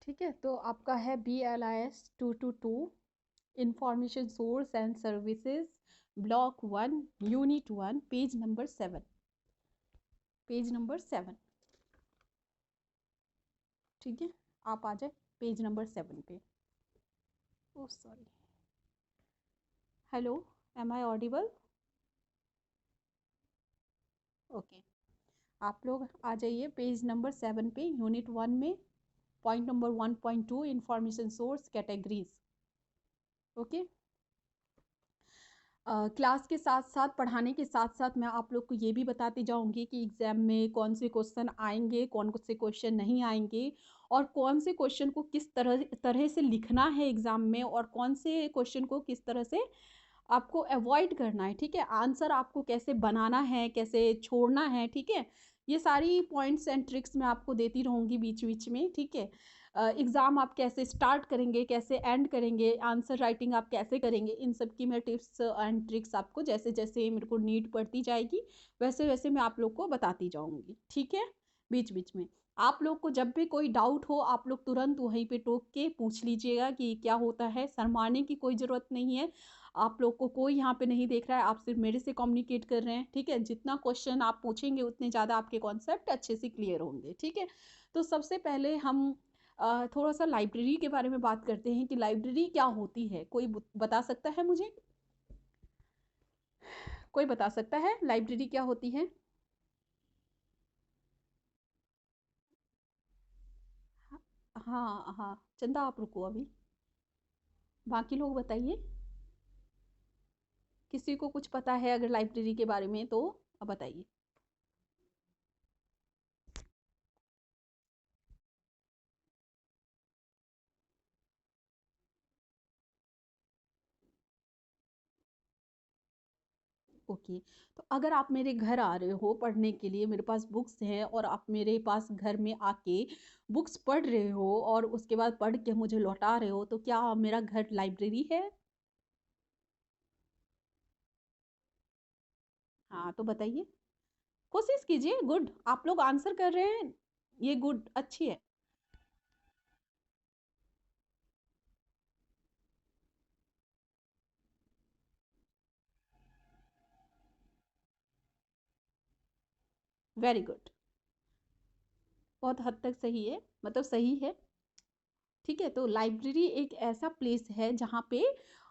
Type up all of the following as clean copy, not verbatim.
ठीक है, तो आपका है BLIS 222 information source and services, block 1, unit 1, page number 7। Page number 7। ठीक है, आप आ जाए पेज नंबर 7 पे। Oh sorry, hello, am I audible? Okay, आप लोग आ जाइए पेज नंबर 7 पे, यूनिट 1 में point number 1.2 information source categories. Okay, class के साथ साथ, पढ़ाने के साथ साथ मैं आप लोग को ये भी बताती जाऊंगी कि एग्ज़ाम में कौन से क्वेश्चन आएंगे, कौन से क्वेश्चन नहीं आएंगे, और कौन से क्वेश्चन को किस तरह तरह से लिखना है एग्ज़ाम में, और कौन से क्वेश्चन को किस तरह से आपको अवॉइड करना है। ठीक है, आंसर आपको कैसे बनाना है, कैसे छोड़ना है। ठीक है, ये सारी पॉइंट्स एंड ट्रिक्स मैं आपको देती रहूँगी बीच बीच में। ठीक है, एग्ज़ाम आप कैसे स्टार्ट करेंगे, कैसे एंड करेंगे, आंसर राइटिंग आप कैसे करेंगे, इन सब की मैं टिप्स एंड ट्रिक्स आपको जैसे जैसे मेरे को नीड पड़ती जाएगी वैसे वैसे मैं आप लोग को बताती जाऊँगी। ठीक है, बीच बीच में आप लोग को जब भी कोई डाउट हो आप लोग तुरंत वहीं पे टोक के पूछ लीजिएगा कि क्या होता है। शर्माने की कोई ज़रूरत नहीं है, आप लोग को कोई यहाँ पे नहीं देख रहा है, आप सिर्फ मेरे से कम्युनिकेट कर रहे हैं। ठीक है, जितना क्वेश्चन आप पूछेंगे उतने ज़्यादा आपके कॉन्सेप्ट अच्छे से क्लियर होंगे। ठीक है, तो सबसे पहले हम थोड़ा सा लाइब्रेरी के बारे में बात करते हैं कि लाइब्रेरी क्या होती है। कोई बता सकता है मुझे? कोई बता सकता है लाइब्रेरी क्या होती है? हाँ हाँ, चंदा आप रुको अभी, बाकी लोग बताइए, किसी को कुछ पता है अगर लाइब्रेरी के बारे में तो अब बताइए। ओके, तो अगर आप मेरे घर आ रहे हो पढ़ने के लिए, मेरे पास बुक्स हैं और आप मेरे पास घर में आके बुक्स पढ़ रहे हो और उसके बाद पढ़ के मुझे लौटा रहे हो, तो क्या मेरा घर लाइब्रेरी है? हाँ, तो बताइए, कोशिश कीजिए। गुड, आप लोग आंसर कर रहे हैं, ये गुड, अच्छी है। वेरी गुड, बहुत हद तक सही है, मतलब सही है। ठीक है, तो लाइब्रेरी एक ऐसा प्लेस है जहाँ पे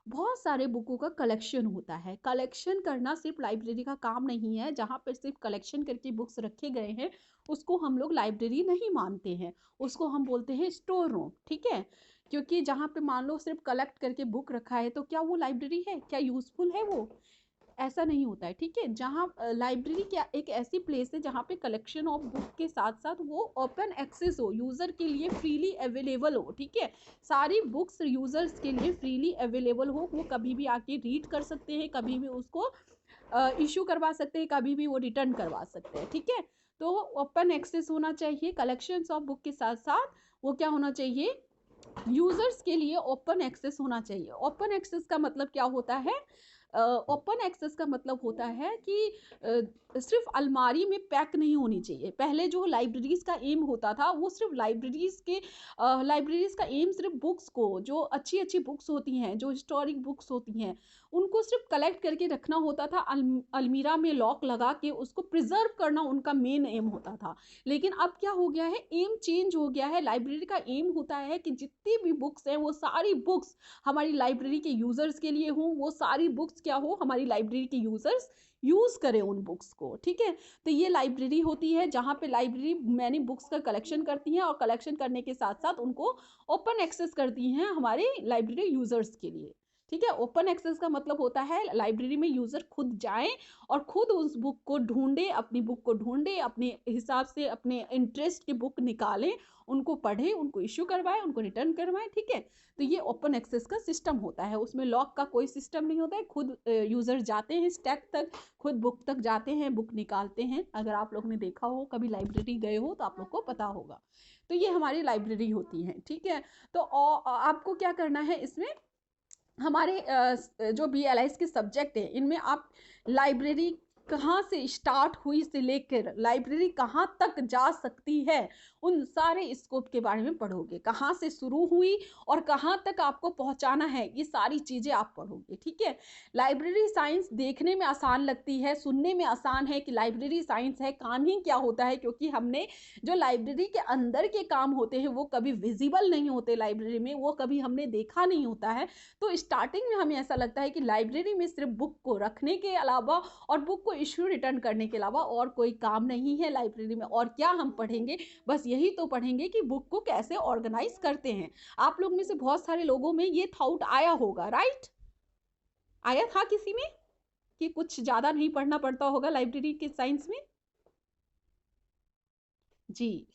बहुत सारे बुकों का कलेक्शन होता है। कलेक्शन करना सिर्फ लाइब्रेरी का काम नहीं है। जहाँ पर सिर्फ कलेक्शन करके बुक्स रखे गए हैं उसको हम लोग लाइब्रेरी नहीं मानते हैं, उसको हम बोलते हैं स्टोर रूम। ठीक है, क्योंकि जहाँ पे मान लो सिर्फ कलेक्ट करके बुक रखा है तो क्या वो लाइब्रेरी है? क्या यूजफुल है वो? ऐसा नहीं होता है। ठीक है, जहाँ लाइब्रेरी क्या एक ऐसी प्लेस है जहाँ पे कलेक्शन ऑफ बुक के साथ साथ वो ओपन एक्सेस हो, यूज़र के लिए फ्रीली अवेलेबल हो। ठीक है, सारी बुक्स यूज़र्स के लिए फ्रीली अवेलेबल हो, वो कभी भी आके रीड कर सकते हैं, कभी भी उसको इशू करवा सकते हैं, कभी भी वो रिटर्न करवा सकते हैं। ठीक है, तो ओपन एक्सेस होना चाहिए कलेक्शन ऑफ बुक के साथ साथ। वो क्या होना चाहिए? यूजर्स के लिए ओपन एक्सेस होना चाहिए। ओपन एक्सेस का मतलब क्या होता है? ओपन एक्सेस का मतलब होता है कि सिर्फ अलमारी में पैक नहीं होनी चाहिए। पहले जो लाइब्रेरीज का एम होता था वो सिर्फ लाइब्रेरीज का एम सिर्फ बुक्स को, जो अच्छी अच्छी बुक्स होती हैं, जो हिस्टोरिक बुक्स होती हैं, उनको सिर्फ कलेक्ट करके रखना होता था। अलमीरा में लॉक लगा के उसको प्रिजर्व करना उनका मेन एम होता था। लेकिन अब क्या हो गया है? एम चेंज हो गया है। लाइब्रेरी का एम होता है कि जितनी भी बुक्स हैं वो सारी बुक्स हमारी लाइब्रेरी के यूजर्स के लिए हों, वो सारी बुक्स क्या हो, हमारी लाइब्रेरी के यूजर्स यूज करें उन बुक्स को। ठीक है, तो ये लाइब्रेरी होती है जहाँ पे लाइब्रेरी मैनी बुक्स का कलेक्शन करती हैं और कलेक्शन करने के साथ साथ उनको ओपन एक्सेस करती हैं हमारे लाइब्रेरी यूजर्स के लिए। ठीक है, ओपन एक्सेस का मतलब होता है लाइब्रेरी में यूजर खुद जाएं और खुद उस बुक को ढूंढे, अपनी बुक को ढूंढे, अपने हिसाब से अपने इंटरेस्ट की बुक निकालें, उनको पढ़े, उनको इश्यू करवाएं, उनको रिटर्न करवाएं। ठीक है, तो ये ओपन एक्सेस का सिस्टम होता है, उसमें लॉक का कोई सिस्टम नहीं होता है। खुद यूजर जाते हैं स्टैक तक, खुद बुक तक जाते हैं, बुक निकालते हैं। अगर आप लोग ने देखा हो, कभी लाइब्रेरी गए हो तो आप लोग को पता होगा। तो ये हमारी लाइब्रेरी होती है। ठीक है, तो आपको क्या करना है इसमें, हमारे जो BLIS के सब्जेक्ट हैं इनमें आप लाइब्रेरी कहाँ से स्टार्ट हुई से लेकर लाइब्रेरी कहाँ तक जा सकती है, उन सारे स्कोप के बारे में पढ़ोगे। कहाँ से शुरू हुई और कहाँ तक आपको पहुँचाना है, ये सारी चीज़ें आप पढ़ोगे, ठीक है। लाइब्रेरी साइंस देखने में आसान लगती है, सुनने में आसान है कि लाइब्रेरी साइंस है, काम ही क्या होता है, क्योंकि हमने जो लाइब्रेरी के अंदर के काम होते हैं वो कभी विजिबल नहीं होते लाइब्रेरी में, वो कभी हमने देखा नहीं होता है। तो स्टार्टिंग में हमें ऐसा लगता है कि लाइब्रेरी में सिर्फ बुक को रखने के अलावा और बुक को इश्यू रिटर्न करने के अलावा और कोई काम नहीं है लाइब्रेरी में। और क्या हम पढ़ेंगे, बस यही तो पढ़ेंगे कि बुक को कैसे ऑर्गेनाइज करते हैं। आप लोग में से बहुत सारे लोगों में ये थॉट आया होगा, राइट? आया था किसी में कि कुछ ज्यादा नहीं पढ़ना पड़ता होगा लाइब्रेरी के साइंस में? जी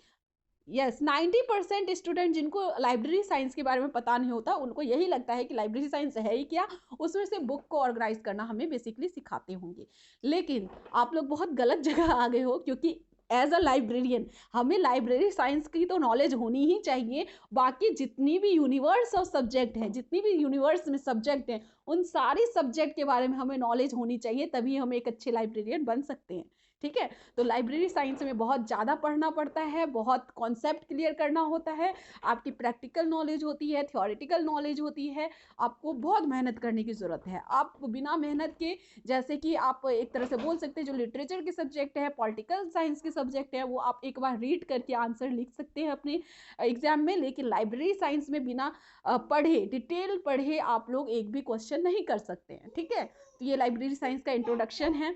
यस, 90% स्टूडेंट जिनको लाइब्रेरी साइंस के बारे में पता नहीं होता, उनको यही लगता है कि लाइब्रेरी साइंस है ही क्या, उसमें से बुक को ऑर्गेनाइज करना हमें बेसिकली सिखाते होंगे। लेकिन आप लोग बहुत गलत जगह आ गए हो, क्योंकि एज अ लाइब्रेरियन हमें लाइब्रेरी साइंस की तो नॉलेज होनी ही चाहिए। बाकी जितनी भी यूनिवर्स ऑफ सब्जेक्ट हैं, जितनी भी यूनिवर्स में सब्जेक्ट हैं, उन सारी सब्जेक्ट के बारे में हमें नॉलेज होनी चाहिए, तभी हम एक अच्छे लाइब्रेरियन बन सकते हैं, ठीक है। तो लाइब्रेरी साइंस में बहुत ज़्यादा पढ़ना पड़ता है, बहुत कॉन्सेप्ट क्लियर करना होता है, आपकी प्रैक्टिकल नॉलेज होती है, थ्योरेटिकल नॉलेज होती है, आपको बहुत मेहनत करने की ज़रूरत है। आप बिना मेहनत के, जैसे कि आप एक तरह से बोल सकते हैं जो लिटरेचर के सब्जेक्ट है, पॉलिटिकल साइंस के सब्जेक्ट है, वो आप एक बार रीड करके आंसर लिख सकते हैं अपने एग्जाम में। लेकिन लाइब्रेरी साइंस में बिना पढ़े, डिटेल पढ़े आप लोग एक भी क्वेश्चन नहीं कर सकते हैं, ठीक है। तो ये लाइब्रेरी साइंस का इंट्रोडक्शन है।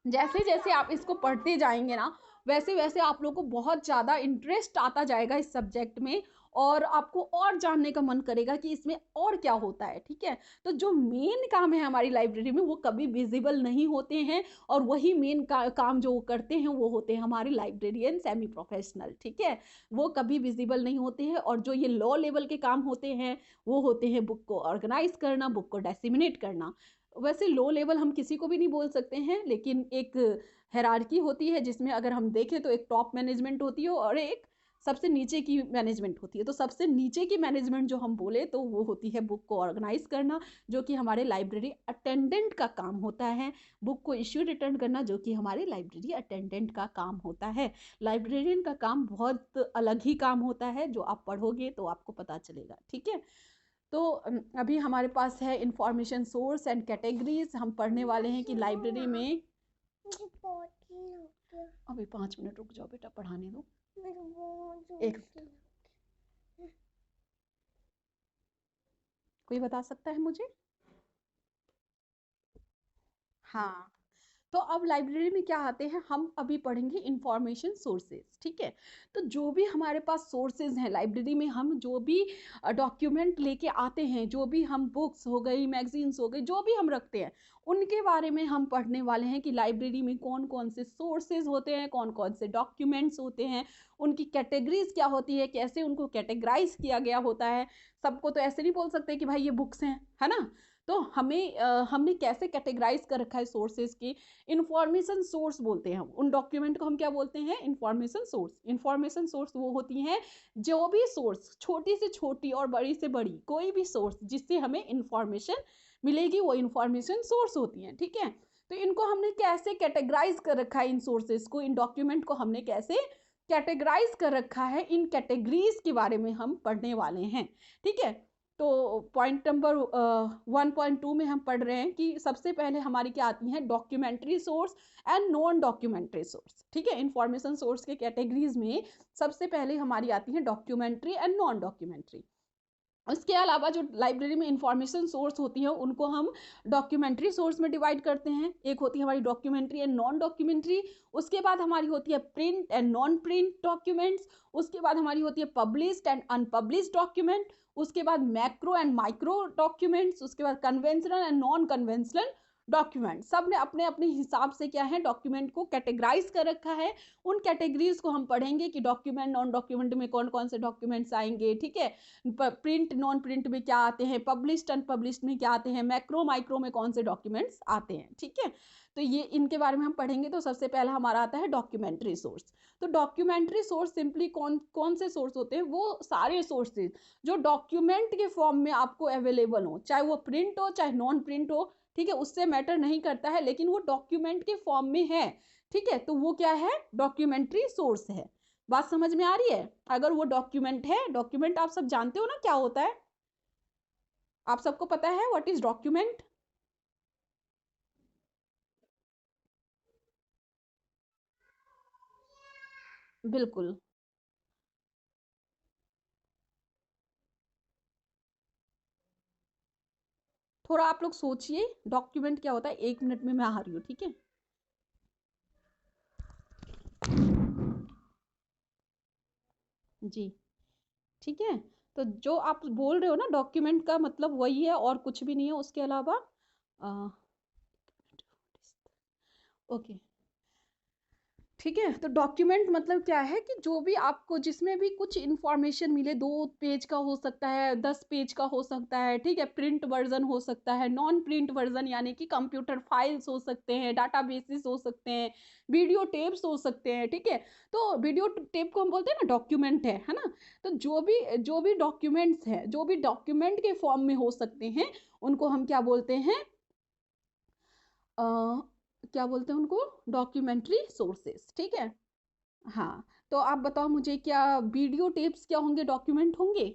जैसे जैसे आप इसको पढ़ते जाएंगे ना, वैसे वैसे आप लोग को बहुत ज़्यादा इंटरेस्ट आता जाएगा इस सब्जेक्ट में, और आपको और जानने का मन करेगा कि इसमें और क्या होता है, ठीक है। तो जो मेन काम है हमारी लाइब्रेरी में वो कभी विजिबल नहीं होते हैं, और वही मेन काम जो करते हैं वो होते हैं हमारे लाइब्रेरियन सेमी प्रोफेशनल, ठीक है। वो कभी विजिबल नहीं होते हैं। और जो ये लो लेवल के काम होते हैं वो होते हैं बुक को ऑर्गेनाइज करना, बुक को डिसेमिनेट करना। वैसे लो लेवल हम किसी को भी नहीं बोल सकते हैं, लेकिन एक हायरार्की होती है जिसमें अगर हम देखें तो एक टॉप मैनेजमेंट होती है और एक सबसे नीचे की मैनेजमेंट होती है। तो सबसे नीचे की मैनेजमेंट जो हम बोले तो वो होती है बुक को ऑर्गेनाइज करना, जो कि हमारे लाइब्रेरी अटेंडेंट का काम होता है। बुक को इश्यू रिटर्न करना जो कि हमारे लाइब्रेरी अटेंडेंट का काम होता है। लाइब्रेरियन का काम बहुत अलग ही काम होता है, जो आप पढ़ोगे तो आपको पता चलेगा, ठीक है। तो अभी हमारे पास है इंफॉर्मेशन सोर्स एंड कैटेगरीज। हम पढ़ने वाले हैं कि लाइब्रेरी में, अभी 5 मिनट रुक जाओ बेटा, पढ़ाने दो एक। कोई बता सकता है मुझे? हाँ, तो अब लाइब्रेरी में क्या आते हैं, हम अभी पढ़ेंगे इंफॉर्मेशन सोर्सेज, ठीक है। तो जो भी हमारे पास सोर्सेज हैं लाइब्रेरी में, हम जो भी डॉक्यूमेंट लेके आते हैं, जो भी हम बुक्स हो गई, मैगजीन्स हो गई, जो भी हम रखते हैं, उनके बारे में हम पढ़ने वाले हैं कि लाइब्रेरी में कौन कौन से सोर्सेज होते हैं, कौन कौन से डॉक्यूमेंट्स होते हैं, उनकी कैटेगरीज क्या होती है, कैसे उनको कैटेगराइज किया गया होता है। सबको तो ऐसे नहीं बोल सकते कि भाई ये बुक्स हैं, है ना। तो हमने कैसे कैटेगराइज कर रखा है सोर्सेज की, इंफॉर्मेशन सोर्स बोलते हैं हम उन डॉक्यूमेंट को। हम क्या बोलते हैं? Information source. इंफॉर्मेशन सोर्स वो होती हैं जो भी सोर्स, छोटी से छोटी और बड़ी से बड़ी कोई भी सोर्स जिससे हमें इंफॉर्मेशन मिलेगी, वो इंफॉर्मेशन सोर्स होती हैं, ठीक है। तो इनको हमने कैसे कैटेगराइज कर रखा है, इन सोर्सेज को, इन डॉक्यूमेंट को हमने कैसे कैटेगराइज कर रखा है, इन कैटेगरीज के बारे में हम पढ़ने वाले हैं, ठीक है। तो पॉइंट नंबर 1.2 में हम पढ़ रहे हैं कि सबसे पहले हमारी क्या आती हैं, documentary source and non documentary source, ठीक है। इंफॉर्मेशन सोर्स के कैटेगरीज में सबसे पहले हमारी आती है डॉक्यूमेंट्री एंड नॉन डॉक्यूमेंट्री। उसके अलावा जो लाइब्रेरी में इंफॉर्मेशन सोर्स होती है उनको हम डॉक्यूमेंट्री सोर्स में डिवाइड करते हैं। एक होती है हमारी डॉक्यूमेंट्री एंड नॉन डॉक्यूमेंट्री, उसके बाद हमारी होती है print and non print documents, उसके बाद हमारी होती है पब्लिश्ड एंड अनपब्लिश्ड डॉक्यूमेंट, उसके बाद मैक्रो एंड माइक्रो डॉक्यूमेंट्स, उसके बाद conventional and non conventional document. सब ने अपने अपने हिसाब से क्या है, डॉक्यूमेंट को कैटेगराइज कर रखा है। उन कैटेगरीज को हम पढ़ेंगे कि डॉक्यूमेंट, नॉन डॉक्यूमेंट में कौन कौन से डॉक्यूमेंट्स आएंगे, ठीक है। प्रिंट नॉन प्रिंट में क्या आते हैं, पब्लिश्ड अनपब्लिश्ड में क्या आते हैं, मैक्रो माइक्रो में कौन से डॉक्यूमेंट्स आते हैं, ठीक है। तो ये इनके बारे में हम पढ़ेंगे। तो सबसे पहला हमारा आता है डॉक्यूमेंट्री सोर्स। तो डॉक्यूमेंट्री सोर्स सिंपली कौन कौन से सोर्स होते हैं, वो सारे सोर्सेज जो डॉक्यूमेंट के फॉर्म में आपको अवेलेबल हो, चाहे वो प्रिंट हो चाहे नॉन प्रिंट हो, ठीक है, उससे मैटर नहीं करता है, लेकिन वो डॉक्यूमेंट के फॉर्म में है, ठीक है, तो वो क्या है, डॉक्यूमेंट्री सोर्स है। बात समझ में आ रही है? अगर वो डॉक्यूमेंट है, डॉक्यूमेंट आप सब जानते हो ना क्या होता है, आप सबको पता है व्हाट इज डॉक्यूमेंट? बिल्कुल। थोड़ा आप लोग सोचिए डॉक्यूमेंट क्या होता है, 1 मिनट में मैं आ रही हूँ, ठीक है। जी, ठीक है। तो जो आप बोल रहे हो ना, डॉक्यूमेंट का मतलब वही है और कुछ भी नहीं है उसके अलावा। ओके, ठीक है। तो डॉक्यूमेंट मतलब क्या है कि जो भी आपको जिसमें भी कुछ इंफॉर्मेशन मिले, 2 पेज का हो सकता है, 10 पेज का हो सकता है, ठीक है, प्रिंट वर्जन हो सकता है, नॉन प्रिंट वर्जन यानी कि कंप्यूटर फाइल्स हो सकते हैं, डाटा बेसिस हो सकते हैं, वीडियो टेप्स हो सकते हैं, ठीक है। तो वीडियो टेप को हम बोलते हैं ना डॉक्यूमेंट है ना। तो जो भी डॉक्यूमेंट्स हैं, जो भी डॉक्यूमेंट के फॉर्म में हो सकते हैं, उनको हम क्या बोलते हैं, अ, क्या बोलते हैं उनको, डॉक्यूमेंट्री सोर्सेस, ठीक है। हाँ, तो आप बताओ मुझे, क्या वीडियो टेप्स क्या होंगे, डॉक्यूमेंट होंगे?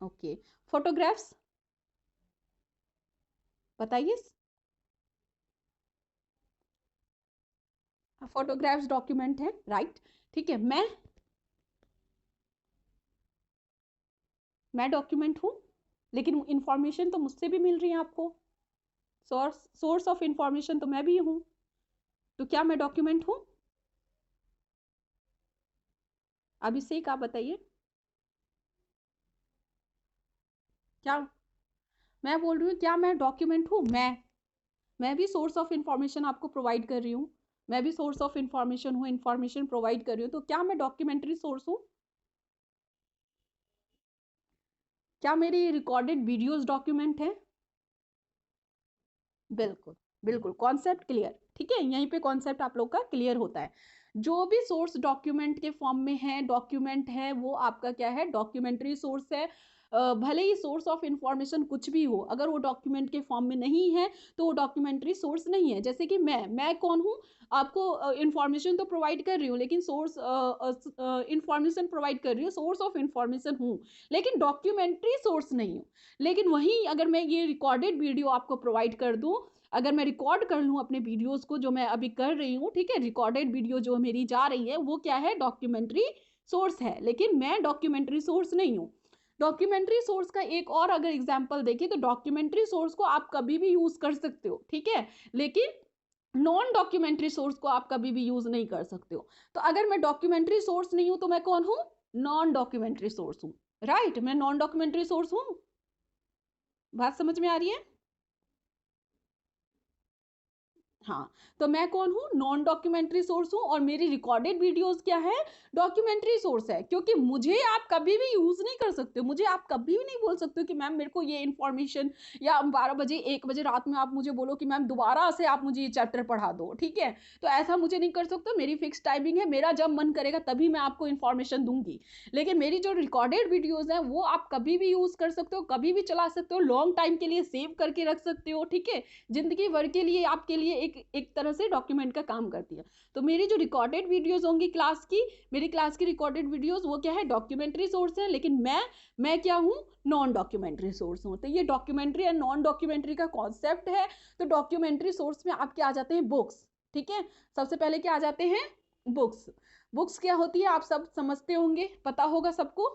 ओके। फोटोग्राफ्स, बताइए। फोटोग्राफ्स डॉक्यूमेंट है, राइट। ठीक है, मैं डॉक्यूमेंट हूँ, लेकिन इंफॉर्मेशन तो मुझसे भी मिल रही है आपको, सोर्स ऑफ इंफॉर्मेशन तो मैं भी हूँ, तो क्या मैं डॉक्यूमेंट हूँ? अभिषेक आप बताइए। क्या, मैं बोल रही हूँ क्या मैं डॉक्यूमेंट हूँ? मैं भी सोर्स ऑफ इंफॉर्मेशन आपको प्रोवाइड कर रही हूँ, मैं भी सोर्स ऑफ इंफॉर्मेशन हूँ, इंफॉर्मेशन प्रोवाइड कर रही हूँ, तो क्या मैं डॉक्यूमेंट्री सोर्स हूँ? क्या मेरी रिकॉर्डेड वीडियोस डॉक्यूमेंट है? बिल्कुल, बिल्कुल, कॉन्सेप्ट क्लियर, ठीक है, यहीं पे कॉन्सेप्ट आप लोग का क्लियर होता है। जो भी सोर्स डॉक्यूमेंट के फॉर्म में है, डॉक्यूमेंट है, वो आपका क्या है, डॉक्यूमेंट्री सोर्स है। भले ही सोर्स ऑफ इंफॉर्मेशन कुछ भी हो, अगर वो डॉक्यूमेंट के फॉर्म में नहीं है तो वो डॉक्यूमेंट्री सोर्स नहीं है। जैसे कि मैं कौन हूँ, आपको इंफॉर्मेशन तो प्रोवाइड कर रही हूँ, लेकिन सोर्स इंफॉर्मेशन प्रोवाइड कर रही हूँ, सोर्स ऑफ इंफॉर्मेशन हूँ, लेकिन डॉक्यूमेंट्री सोर्स नहीं हूँ। लेकिन वहीं अगर मैं ये रिकॉर्डेड वीडियो आपको प्रोवाइड कर दूं, अगर मैं रिकॉर्ड कर लूं अपने वीडियोस को, जो मैं अभी कर रही हूँ, ठीक है, रिकॉर्डेड वीडियो जो मेरी जा रही है, वो क्या है, डॉक्यूमेंट्री सोर्स है, लेकिन मैं डॉक्यूमेंट्री सोर्स नहीं हूँ। डॉक्यूमेंट्री सोर्स का एक और अगर एग्जाम्पल देखिए, तो डॉक्यूमेंट्री सोर्स को आप कभी भी यूज कर सकते हो, ठीक है, लेकिन नॉन डॉक्यूमेंट्री सोर्स को आप कभी भी यूज नहीं कर सकते हो। तो अगर मैं डॉक्यूमेंट्री सोर्स नहीं हूं तो मैं कौन हूं, नॉन डॉक्यूमेंट्री सोर्स हूं, राइट, मैं नॉन डॉक्यूमेंट्री सोर्स हूं। बात समझ में आ रही है? हाँ, तो मैं कौन हूँ, नॉन डॉक्यूमेंट्री सोर्स हूँ, और मेरी रिकॉर्डेड वीडियोस क्या है, डॉक्यूमेंट्री सोर्स है, क्योंकि मुझे आप कभी भी यूज नहीं कर सकते हो, मुझे आप कभी भी नहीं बोल सकते हो कि मैम मेरे को ये इन्फॉर्मेशन, या 12 बजे 1 बजे रात में आप मुझे बोलो कि मैम दोबारा से आप मुझे ये चैप्टर पढ़ा दो, ठीक है, तो ऐसा मुझे नहीं कर सकते, मेरी फिक्स टाइमिंग है, मेरा जब मन करेगा तभी मैं आपको इन्फॉर्मेशन दूंगी। लेकिन मेरी जो रिकॉर्डेड वीडियोज है वो आप कभी भी यूज कर सकते हो, कभी भी चला सकते हो, लॉन्ग टाइम के लिए सेव करके रख सकते हो, ठीक है, जिंदगी भर के लिए आपके लिए एक तरह से डॉक्यूमेंट का काम करती है। तो मेरी जो रिकॉर्डेड वीडियोस होंगी क्लास की, मेरी क्लास की रिकॉर्डेड वीडियोस, वो क्या है, डॉक्यूमेंट्री सोर्स है, लेकिन मैं क्या हूँ, नॉन डॉक्यूमेंट्री सोर्स हूँ। तो ये डॉक्यूमेंट्री एंड नॉन डॉक्यूमेंट्री का कॉन्सेप्ट है। तो डॉक्यूमेंट्री सोर्स में आपके आ जाते हैं बुक्स, ठीक है, सबसे पहले क्या आ जाते हैं, बुक्स। बुक्स क्या होती है आप सब समझते होंगे, पता होगा सबको,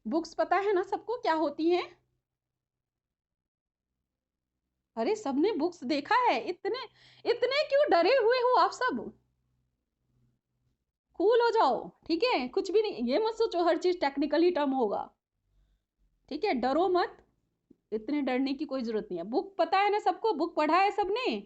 बुक्स पता है ना सबको क्या होती हैं? अरे सबने बुक्स देखा है, इतने इतने क्यों डरे हुए हो आप सब? कूल हो जाओ, ठीक है, कुछ भी नहीं, ये मत सोचो हर चीज टेक्निकली टर्म होगा, ठीक है, डरो मत, इतने डरने की कोई जरूरत नहीं है। बुक पता है ना सबको, बुक पढ़ा है सबने?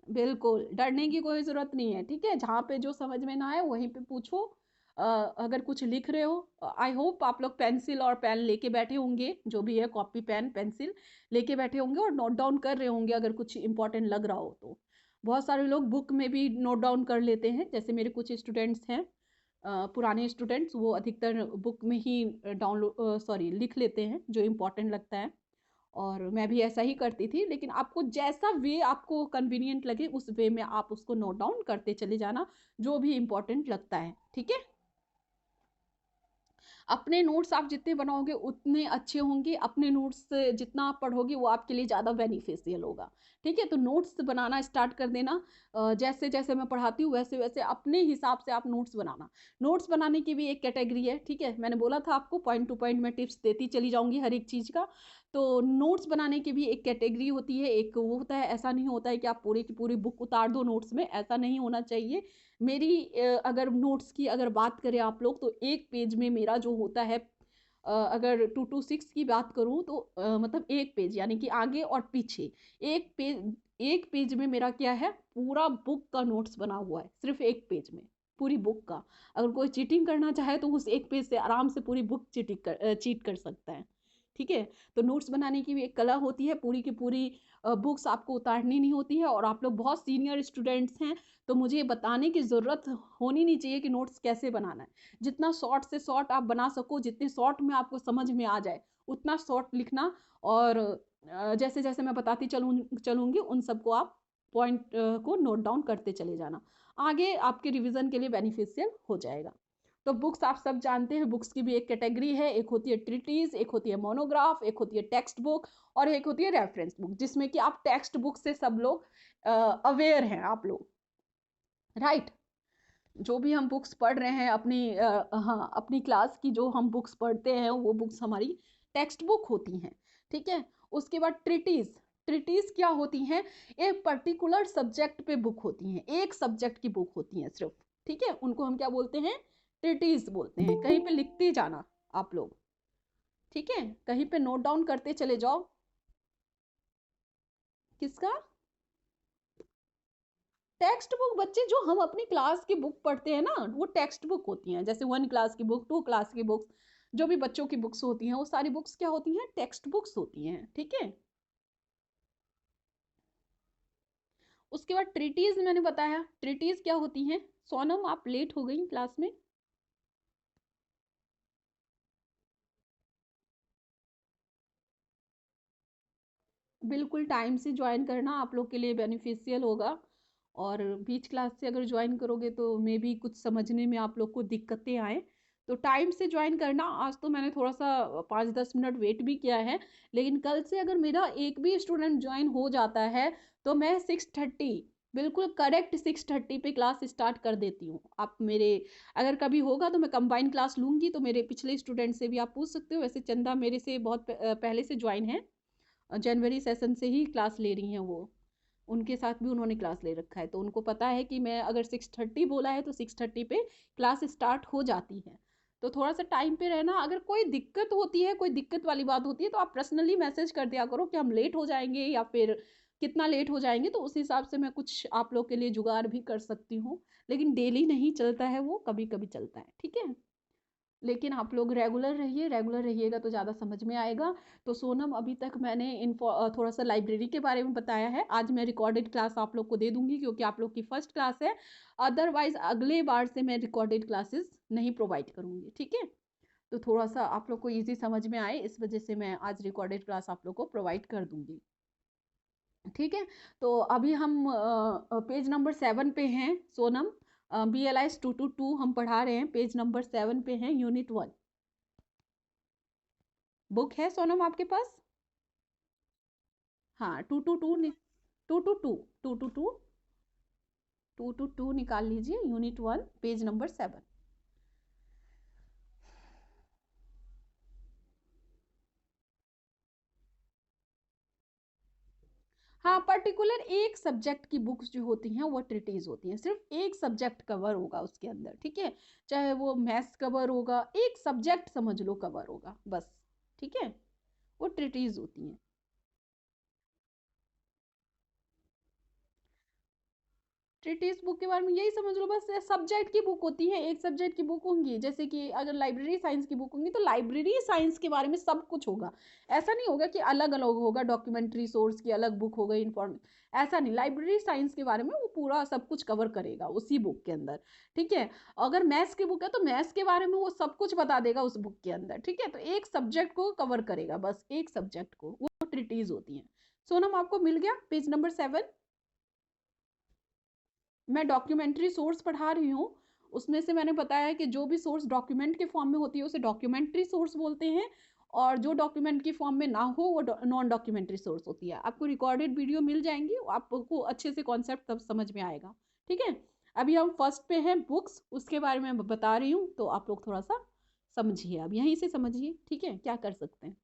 बिल्कुल डरने की कोई जरूरत नहीं है, ठीक है, जहाँ पे जो समझ में ना आए वहीं पे पूछो। अगर कुछ लिख रहे हो, आई होप आप लोग पेंसिल और पेन लेके बैठे होंगे, जो भी है कॉपी पेन पेंसिल लेके बैठे होंगे और नोट डाउन कर रहे होंगे, अगर कुछ इंपॉर्टेंट लग रहा हो तो। बहुत सारे लोग बुक में भी नोट डाउन कर लेते हैं, जैसे मेरे कुछ स्टूडेंट्स हैं, पुराने स्टूडेंट्स वो अधिकतर बुक में ही लिख लेते हैं जो इम्पोर्टेंट लगता है, और मैं भी ऐसा ही करती थी। लेकिन आपको जैसा वे आपको कन्वीनियंट लगे उस वे में आप उसको नोट डाउन करते चले जाना, जो भी इम्पोर्टेंट लगता है। ठीक है, अपने नोट्स आप जितने बनाओगे उतने अच्छे होंगे, अपने नोट्स जितना आप पढ़ोगे वो आपके लिए ज़्यादा बेनिफिशियल होगा। ठीक है, तो नोट्स बनाना स्टार्ट कर देना। जैसे जैसे मैं पढ़ाती हूँ वैसे वैसे अपने हिसाब से आप नोट्स बनाना। नोट्स बनाने की भी एक कैटेगरी है। ठीक है, मैंने बोला था आपको पॉइंट टू पॉइंट मैं टिप्स देती चली जाऊंगी हर एक चीज़ का। तो नोट्स बनाने की भी एक कैटेगरी होती है, एक वो होता है। ऐसा नहीं होता है कि आप पूरी की पूरी बुक उतार दो नोट्स में, ऐसा नहीं होना चाहिए। मेरी अगर नोट्स की अगर बात करें आप लोग, तो एक पेज में मेरा जो होता है, अगर 2 to 6 की बात करूं तो मतलब एक पेज यानी कि आगे और पीछे एक पेज में मेरा क्या है, पूरा बुक का नोट्स बना हुआ है, सिर्फ एक पेज में पूरी बुक का। अगर कोई चीटिंग करना चाहे तो उस एक पेज से आराम से पूरी बुक चीट कर सकता है। ठीक है, तो नोट्स बनाने की भी एक कला होती है, पूरी की पूरी बुक्स आपको उतारनी नहीं होती है। और आप लोग बहुत सीनियर स्टूडेंट्स हैं, तो मुझे बताने की ज़रूरत होनी नहीं चाहिए कि नोट्स कैसे बनाना है। जितना शॉर्ट से शॉर्ट आप बना सको, जितने शॉर्ट में आपको समझ में आ जाए उतना शॉर्ट लिखना। और जैसे जैसे मैं बताती चलूँगी उन सबको आप पॉइंट को नोट डाउन करते चले जाना, आगे आपके रिवीजन के लिए बेनिफिशियल हो जाएगा। तो बुक्स आप सब जानते हैं, बुक्स की भी एक कैटेगरी है, एक होती है ट्रिटीज, एक होती है मोनोग्राफ, एक होती है टेक्स्ट बुक, और एक होती है रेफरेंस बुक, जिसमें कि आप टेक्स्ट बुक से सब लोग अवेयर हैं आप लोग, राइट। जो भी हम बुक्स पढ़ रहे हैं अपनी हाँ, अपनी क्लास की जो हम बुक्स पढ़ते हैं वो बुक्स हमारी टेक्स्ट बुक होती हैं। ठीक है, उसके बाद ट्रिटीज। ट्रिटीज क्या होती हैं, एक पर्टिकुलर सब्जेक्ट पे बुक होती हैं, एक सब्जेक्ट की बुक होती हैं सिर्फ। ठीक है, उनको हम क्या बोलते हैं, ट्रिटीज बोलते हैं। कहीं पे लिखते जाना आप लोग, ठीक है, कहीं पे नोट डाउन करते चले जाओ। किसका टेक्स्ट बुक, बच्चे जो हम अपनी क्लास की बुक पढ़ते हैं ना वो टेक्स्ट बुक होती हैं। जैसे 1 क्लास की बुक, 2 क्लास की बुक्स, जो भी बच्चों की बुक्स होती हैं वो सारी बुक्स क्या होती हैं, टेक्स्ट बुक्स होती हैं। ठीक है, उसके बाद ट्रिटीज मैंने बताया, ट्रिटीज क्या होती हैं। सोनम आप लेट हो गई क्लास में। बिल्कुल टाइम से ज्वाइन करना आप लोग के लिए बेनिफिशियल होगा। और बीच क्लास से अगर ज्वाइन करोगे तो मे बी कुछ समझने में आप लोग को दिक्कतें आए, तो टाइम से ज्वाइन करना। आज तो मैंने थोड़ा सा 5-10 मिनट वेट भी किया है, लेकिन कल से अगर मेरा एक भी स्टूडेंट ज्वाइन हो जाता है तो मैं 6:30, बिल्कुल करेक्ट 6:30 पे क्लास स्टार्ट कर देती हूँ। आप मेरे अगर कभी होगा तो मैं कंबाइन क्लास लूँगी, तो मेरे पिछले स्टूडेंट से भी आप पूछ सकते हो। वैसे चंदा मेरे से बहुत पहले से ज्वाइन है, जनवरी सेशन से ही क्लास ले रही हैं वो, उनके साथ भी उन्होंने क्लास ले रखा है, तो उनको पता है कि मैं अगर 6:30 बोला है तो 6:30 पे क्लास स्टार्ट हो जाती है। तो थोड़ा सा टाइम पे रहना। अगर कोई दिक्कत होती है, कोई दिक्कत वाली बात होती है, तो आप पर्सनली मैसेज कर दिया करो कि हम लेट हो जाएंगे या फिर कितना लेट हो जाएंगे, तो उस हिसाब से मैं कुछ आप लोग के लिए जुगाड़ भी कर सकती हूँ। लेकिन डेली नहीं चलता है वो, कभी कभी चलता है। ठीक है, लेकिन आप लोग रेगुलर रहिए, रेगुलर रहिएगा तो ज़्यादा समझ में आएगा। तो सोनम, अभी तक मैंने थोड़ा सा लाइब्रेरी के बारे में बताया है। आज मैं रिकॉर्डेड क्लास आप लोग को दे दूंगी क्योंकि आप लोग की फर्स्ट क्लास है। अदरवाइज अगले बार से मैं रिकॉर्डेड क्लासेस नहीं प्रोवाइड करूंगी। ठीक है, तो थोड़ा सा आप लोग को ईजी समझ में आए इस वजह से मैं आज रिकॉर्डेड क्लास आप लोग को प्रोवाइड कर दूंगी। ठीक है, तो अभी हम पेज नंबर 7 पे हैं सोनम। BLIS 2 to 2 हम पढ़ा रहे हैं, पेज नंबर 7 पे हैं, यूनिट 1। बुक है सोनम आपके पास। हाँ, 2 to 2 2 to 2 2 to 2 2 to 2 निकाल लीजिए, यूनिट 1 पेज नंबर 7। हाँ, पर्टिकुलर एक सब्जेक्ट की बुक्स जो होती हैं वो ट्रिटीज होती हैं, सिर्फ एक सब्जेक्ट कवर होगा उसके अंदर। ठीक है, चाहे वो मैथ्स कवर होगा, एक सब्जेक्ट समझ लो कवर होगा बस। ठीक है, वो ट्रिटीज होती हैं। ट्रिटिस बुक के बारे में यही समझ लो, बस सब्जेक्ट की बुक होती है, एक सब्जेक्ट की बुक होंगी। जैसे कि अगर लाइब्रेरी साइंस की बुक होंगी तो लाइब्रेरी साइंस के बारे में सब कुछ होगा। ऐसा नहीं होगा कि अलग अलग होगा, डॉक्यूमेंट्री सोर्स की अलग बुक हो गई, इन्फॉर्म, ऐसा नहीं। लाइब्रेरी साइंस के बारे में वो पूरा सब कुछ कवर करेगा उसी बुक के अंदर, ठीक है। अगर मैथ्स की बुक है तो मैथ्स के बारे में वो सब कुछ बता देगा उस बुक के अंदर, ठीक है। तो एक सब्जेक्ट को कवर करेगा, बस एक सब्जेक्ट को, वो ट्रिटीज होती है। सोनम आपको मिल गया पेज नंबर 7। मैं डॉक्यूमेंट्री सोर्स पढ़ा रही हूँ, उसमें से मैंने बताया है कि जो भी सोर्स डॉक्यूमेंट के फॉर्म में होती है उसे डॉक्यूमेंट्री सोर्स बोलते हैं, और जो डॉक्यूमेंट की फॉर्म में ना हो वो नॉन डॉक्यूमेंट्री सोर्स होती है। आपको रिकॉर्डेड वीडियो मिल जाएंगी, आपको अच्छे से कॉन्सेप्ट तब समझ में आएगा, ठीक है। अभी हम फर्स्ट पे हैं बुक्स, उसके बारे में बता रही हूँ, तो आप लोग थोड़ा सा समझिए, अब यहीं से समझिए, ठीक है, क्या कर सकते हैं,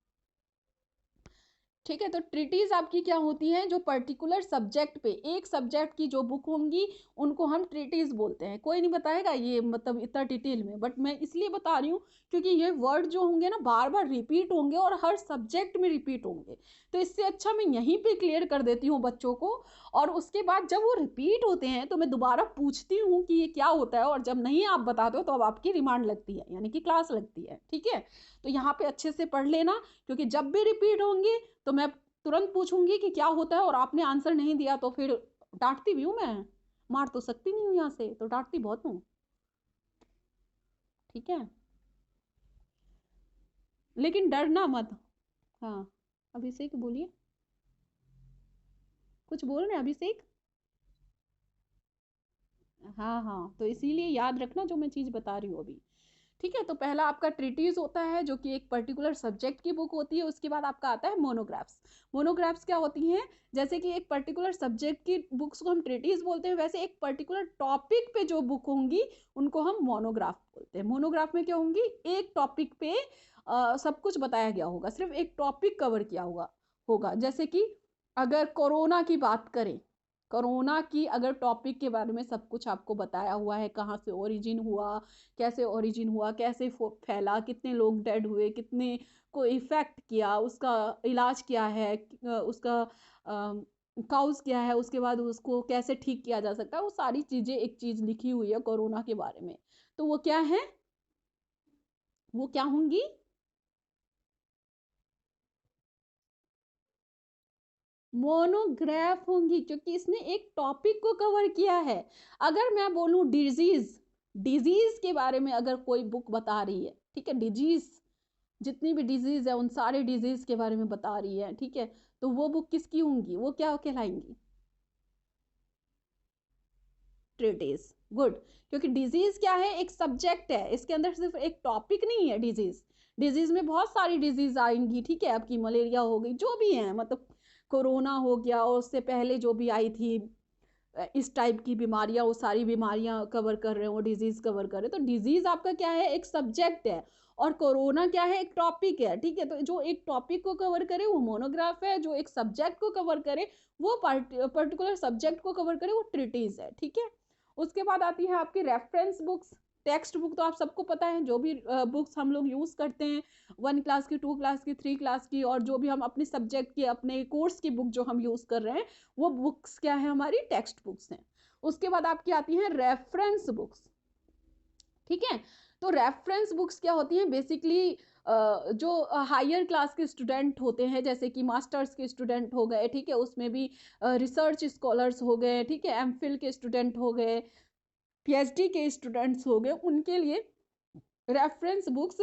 ठीक है। तो ट्रिटीज आपकी क्या होती हैं, जो पर्टिकुलर सब्जेक्ट पे, एक सब्जेक्ट की जो बुक होंगी उनको हम ट्रिटीज बोलते हैं। कोई नहीं बताएगा ये मतलब इतना डिटेल में, बट मैं इसलिए बता रही हूँ क्योंकि ये वर्ड जो होंगे ना बार बार रिपीट होंगे और हर सब्जेक्ट में रिपीट होंगे, तो इससे अच्छा मैं यहीं पे क्लियर कर देती हूँ बच्चों को। और उसके बाद जब वो रिपीट होते हैं तो मैं दोबारा पूछती हूँ कि ये क्या होता है, और जब नहीं आप बताते हो तो अब आपकी रिमांड लगती है, यानी कि क्लास लगती है, ठीक है। तो यहाँ पे अच्छे से पढ़ लेना, क्योंकि जब भी रिपीट होंगे तो मैं तुरंत पूछूंगी कि क्या होता है, और आपने आंसर नहीं दिया तो फिर डांटती भी हूँ मैं, मार तो सकती नहीं हूँ यहाँ से, तो डांटती बहुत हूँ, ठीक है। लेकिन डरना मत। हाँ, अभिषेक बोलिए, कुछ बोल रहे हैं अभिषेक। हाँ हाँ, तो इसीलिए याद रखना जो मैं चीज़ बता रही हूँ अभी, ठीक है। तो पहला आपका ट्रिटीज होता है जो कि एक पर्टिकुलर सब्जेक्ट की बुक होती है। उसके बाद आपका आता है मोनोग्राफ्स। मोनोग्राफ्स क्या होती हैं, जैसे कि एक पर्टिकुलर सब्जेक्ट की बुक्स को हम ट्रिटीज बोलते हैं, वैसे एक पर्टिकुलर टॉपिक पे जो बुक होंगी उनको हम मोनोग्राफ बोलते हैं। मोनोग्राफ में क्या होंगी, एक टॉपिक पे सब कुछ बताया गया होगा, सिर्फ एक टॉपिक कवर किया होगा। जैसे कि अगर कोरोना की बात करें, कोरोना की अगर टॉपिक के बारे में सब कुछ आपको बताया हुआ है, कहाँ से ओरिजिन हुआ, कैसे ओरिजिन हुआ, कैसे फैला, कितने लोग डेड हुए, कितने को इफेक्ट किया, उसका इलाज क्या है, उसका काउज क्या है, उसके बाद उसको कैसे ठीक किया जा सकता है, वो सारी चीजें एक चीज लिखी हुई है कोरोना के बारे में। तो वो क्या है, वो क्या होंगी, मोनोग्राफ होंगी, क्योंकि इसने एक टॉपिक को कवर किया है। अगर मैं बोलूं डिजीज, डिजीज के बारे में अगर कोई बुक बता रही है, ठीक है, डिजीज, जितनी भी डिजीज है उन सारे डिजीज के बारे में बता रही है, ठीक है, तो वो बुक किसकी होंगी, वो क्या कहलाएंगी, ट्रिटीज। गुड, क्योंकि डिजीज क्या है, एक सब्जेक्ट है, इसके अंदर सिर्फ एक टॉपिक नहीं है। डिजीज, डिजीज में बहुत सारी डिजीज आएंगी, ठीक है, आपकी मलेरिया हो गई, जो भी है, मतलब कोरोना हो गया, और उससे पहले जो भी आई थी इस टाइप की बीमारियां, वो सारी बीमारियां कवर कर रहे हैं, वो डिजीज कवर कर रहे हैं। तो डिजीज आपका क्या है, एक सब्जेक्ट है, और कोरोना क्या है, एक टॉपिक है, ठीक है। तो जो एक टॉपिक को कवर करे वो मोनोग्राफ है, जो एक सब्जेक्ट को कवर करे, वो पर्टिकुलर सब्जेक्ट को कवर करे, वो ट्रिटीज है, ठीक है। उसके बाद आती है आपकी रेफरेंस बुक्स। टेक्स्ट बुक तो आप सबको पता है, जो भी बुक्स हम लोग यूज करते हैं, 1 क्लास की, 2 क्लास की, 3 क्लास की, और जो भी हम अपने सब्जेक्ट की, अपने कोर्स की बुक जो हम यूज कर रहे हैं, वो बुक्स क्या है, हमारी टेक्स्ट बुक्स हैं। उसके बाद आपकी आती हैं रेफरेंस बुक्स, ठीक है। तो रेफरेंस बुक्स क्या होती हैं, बेसिकली जो हायर क्लास के स्टूडेंट होते हैं, जैसे कि मास्टर्स के स्टूडेंट हो गए, ठीक है, उसमें भी रिसर्च स्कॉलर्स हो गए, ठीक है, एमफिल के स्टूडेंट हो गए, पीएचडी के स्टूडेंट्स हो गए, उनके लिए रेफरेंस बुक्स,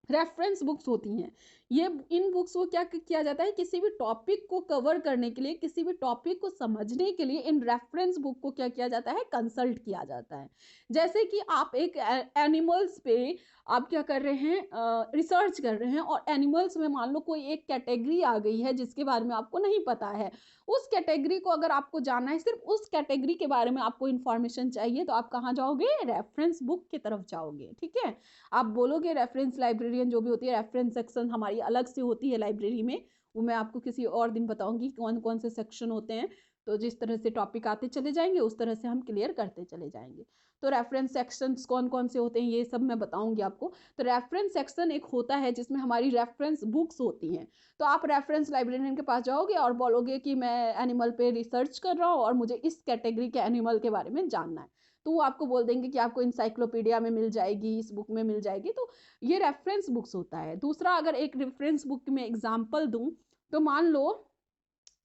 रेफरेंस बुक्स होती हैं। ये इन बुक्स को क्या किया जाता है, किसी भी टॉपिक को कवर करने के लिए, किसी भी टॉपिक को समझने के लिए इन रेफरेंस बुक को क्या किया जाता है, कंसल्ट किया जाता है। जैसे कि आप एक एनिमल्स पे आप क्या कर रहे हैं, रिसर्च कर रहे हैं, और एनिमल्स में मान लो कोई एक कैटेगरी आ गई है जिसके बारे में आपको नहीं पता है, उस कैटेगरी को अगर आपको जानना है, सिर्फ उस कैटेगरी के बारे में आपको इन्फॉर्मेशन चाहिए, तो आप कहाँ जाओगे, रेफरेंस बुक की तरफ जाओगे, ठीक है। आप बोलोगे रेफरेंस लाइब्रेरियन जो भी होती है, रेफरेंस सेक्शन हमारी अलग से होती है लाइब्रेरी में, वो मैं आपको किसी और दिन बताऊंगी कौन कौन से सेक्शन होते हैं। तो जिस तरह से टॉपिक आते चले जाएंगे उस तरह से हम क्लियर करते चले जाएंगे। तो रेफरेंस सेक्शंस कौन कौन से होते हैं ये सब मैं बताऊंगी आपको। तो रेफरेंस सेक्शन एक होता है जिसमें हमारी रेफरेंस बुक्स होती हैं। तो आप रेफरेंस लाइब्रेरियन के पास जाओगे और बोलोगे कि मैं एनिमल पे रिसर्च कर रहा हूँ और मुझे इस कैटेगरी के एनिमल के बारे में जानना है। तो वो आपको बोल देंगे कि आपको इंसाइक्लोपीडिया में मिल जाएगी, इस बुक में मिल जाएगी। तो ये रेफरेंस बुक्स होता है। दूसरा, अगर एक रेफरेंस बुक में एग्जाम्पल दूं, तो मान लो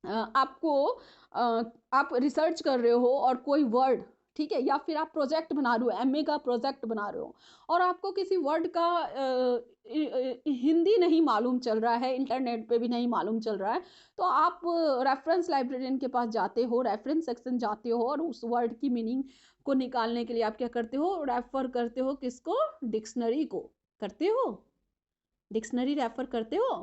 आपको आप रिसर्च कर रहे हो और कोई वर्ड, ठीक है, या फिर आप प्रोजेक्ट बना रहे हो, एमए का प्रोजेक्ट बना रहे हो और आपको किसी वर्ड का हिंदी नहीं मालूम चल रहा है, इंटरनेट पे भी नहीं मालूम चल रहा है, तो आप रेफरेंस लाइब्रेरियन के पास जाते हो, रेफरेंस सेक्शन जाते हो और उस वर्ड की मीनिंग को निकालने के लिए आप क्या करते हो, रेफर करते हो किसको, डिक्शनरी को करते हो, डिक्शनरी रेफर करते हो,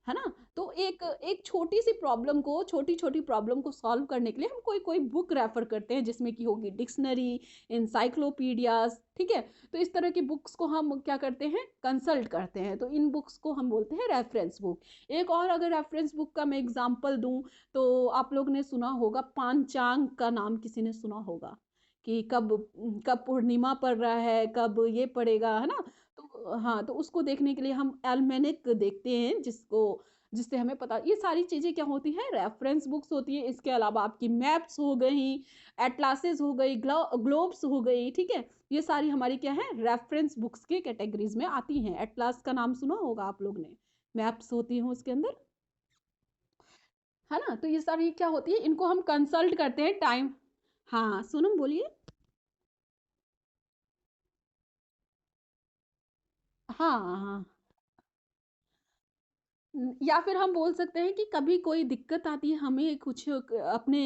है ना। तो एक एक छोटी सी प्रॉब्लम को, छोटी छोटी प्रॉब्लम को सॉल्व करने के लिए हम कोई कोई बुक रेफर करते हैं जिसमें कि होगी डिक्शनरी, इंसाइक्लोपीडियाज, ठीक है। तो इस तरह की बुक्स को हम क्या करते हैं, कंसल्ट करते हैं। तो इन बुक्स को हम बोलते हैं रेफरेंस बुक। एक और अगर रेफरेंस बुक का मैं एग्जांपल दूं, तो आप लोग ने सुना होगा पांचांग का नाम, किसी ने सुना होगा कि कब कब पूर्णिमा पड़ रहा है, कब ये पड़ेगा, है ना। तो हाँ, तो उसको देखने के लिए हम एल्मेनिक देखते हैं, जिसको जिससे हमें पता, ये सारी चीजें क्या होती है, रेफरेंस बुक्स होती है। इसके अलावा आपकी मैप्स हो गई, एटलासेस हो गई, ग्लोब्स हो गई, ठीक है, ये सारी हमारी क्या है, रेफरेंस बुक्स के कैटेगरीज में आती हैं। एटलास का नाम सुना होगा आप लोग ने, मैप्स होती हैं उसके अंदर, है ना। तो ये सारी क्या होती है, इनको हम कंसल्ट करते हैं टाइम। हाँ सोनम बोलिए। हाँ हाँ, या फिर हम बोल सकते हैं कि कभी कोई दिक्कत आती है हमें कुछ अपने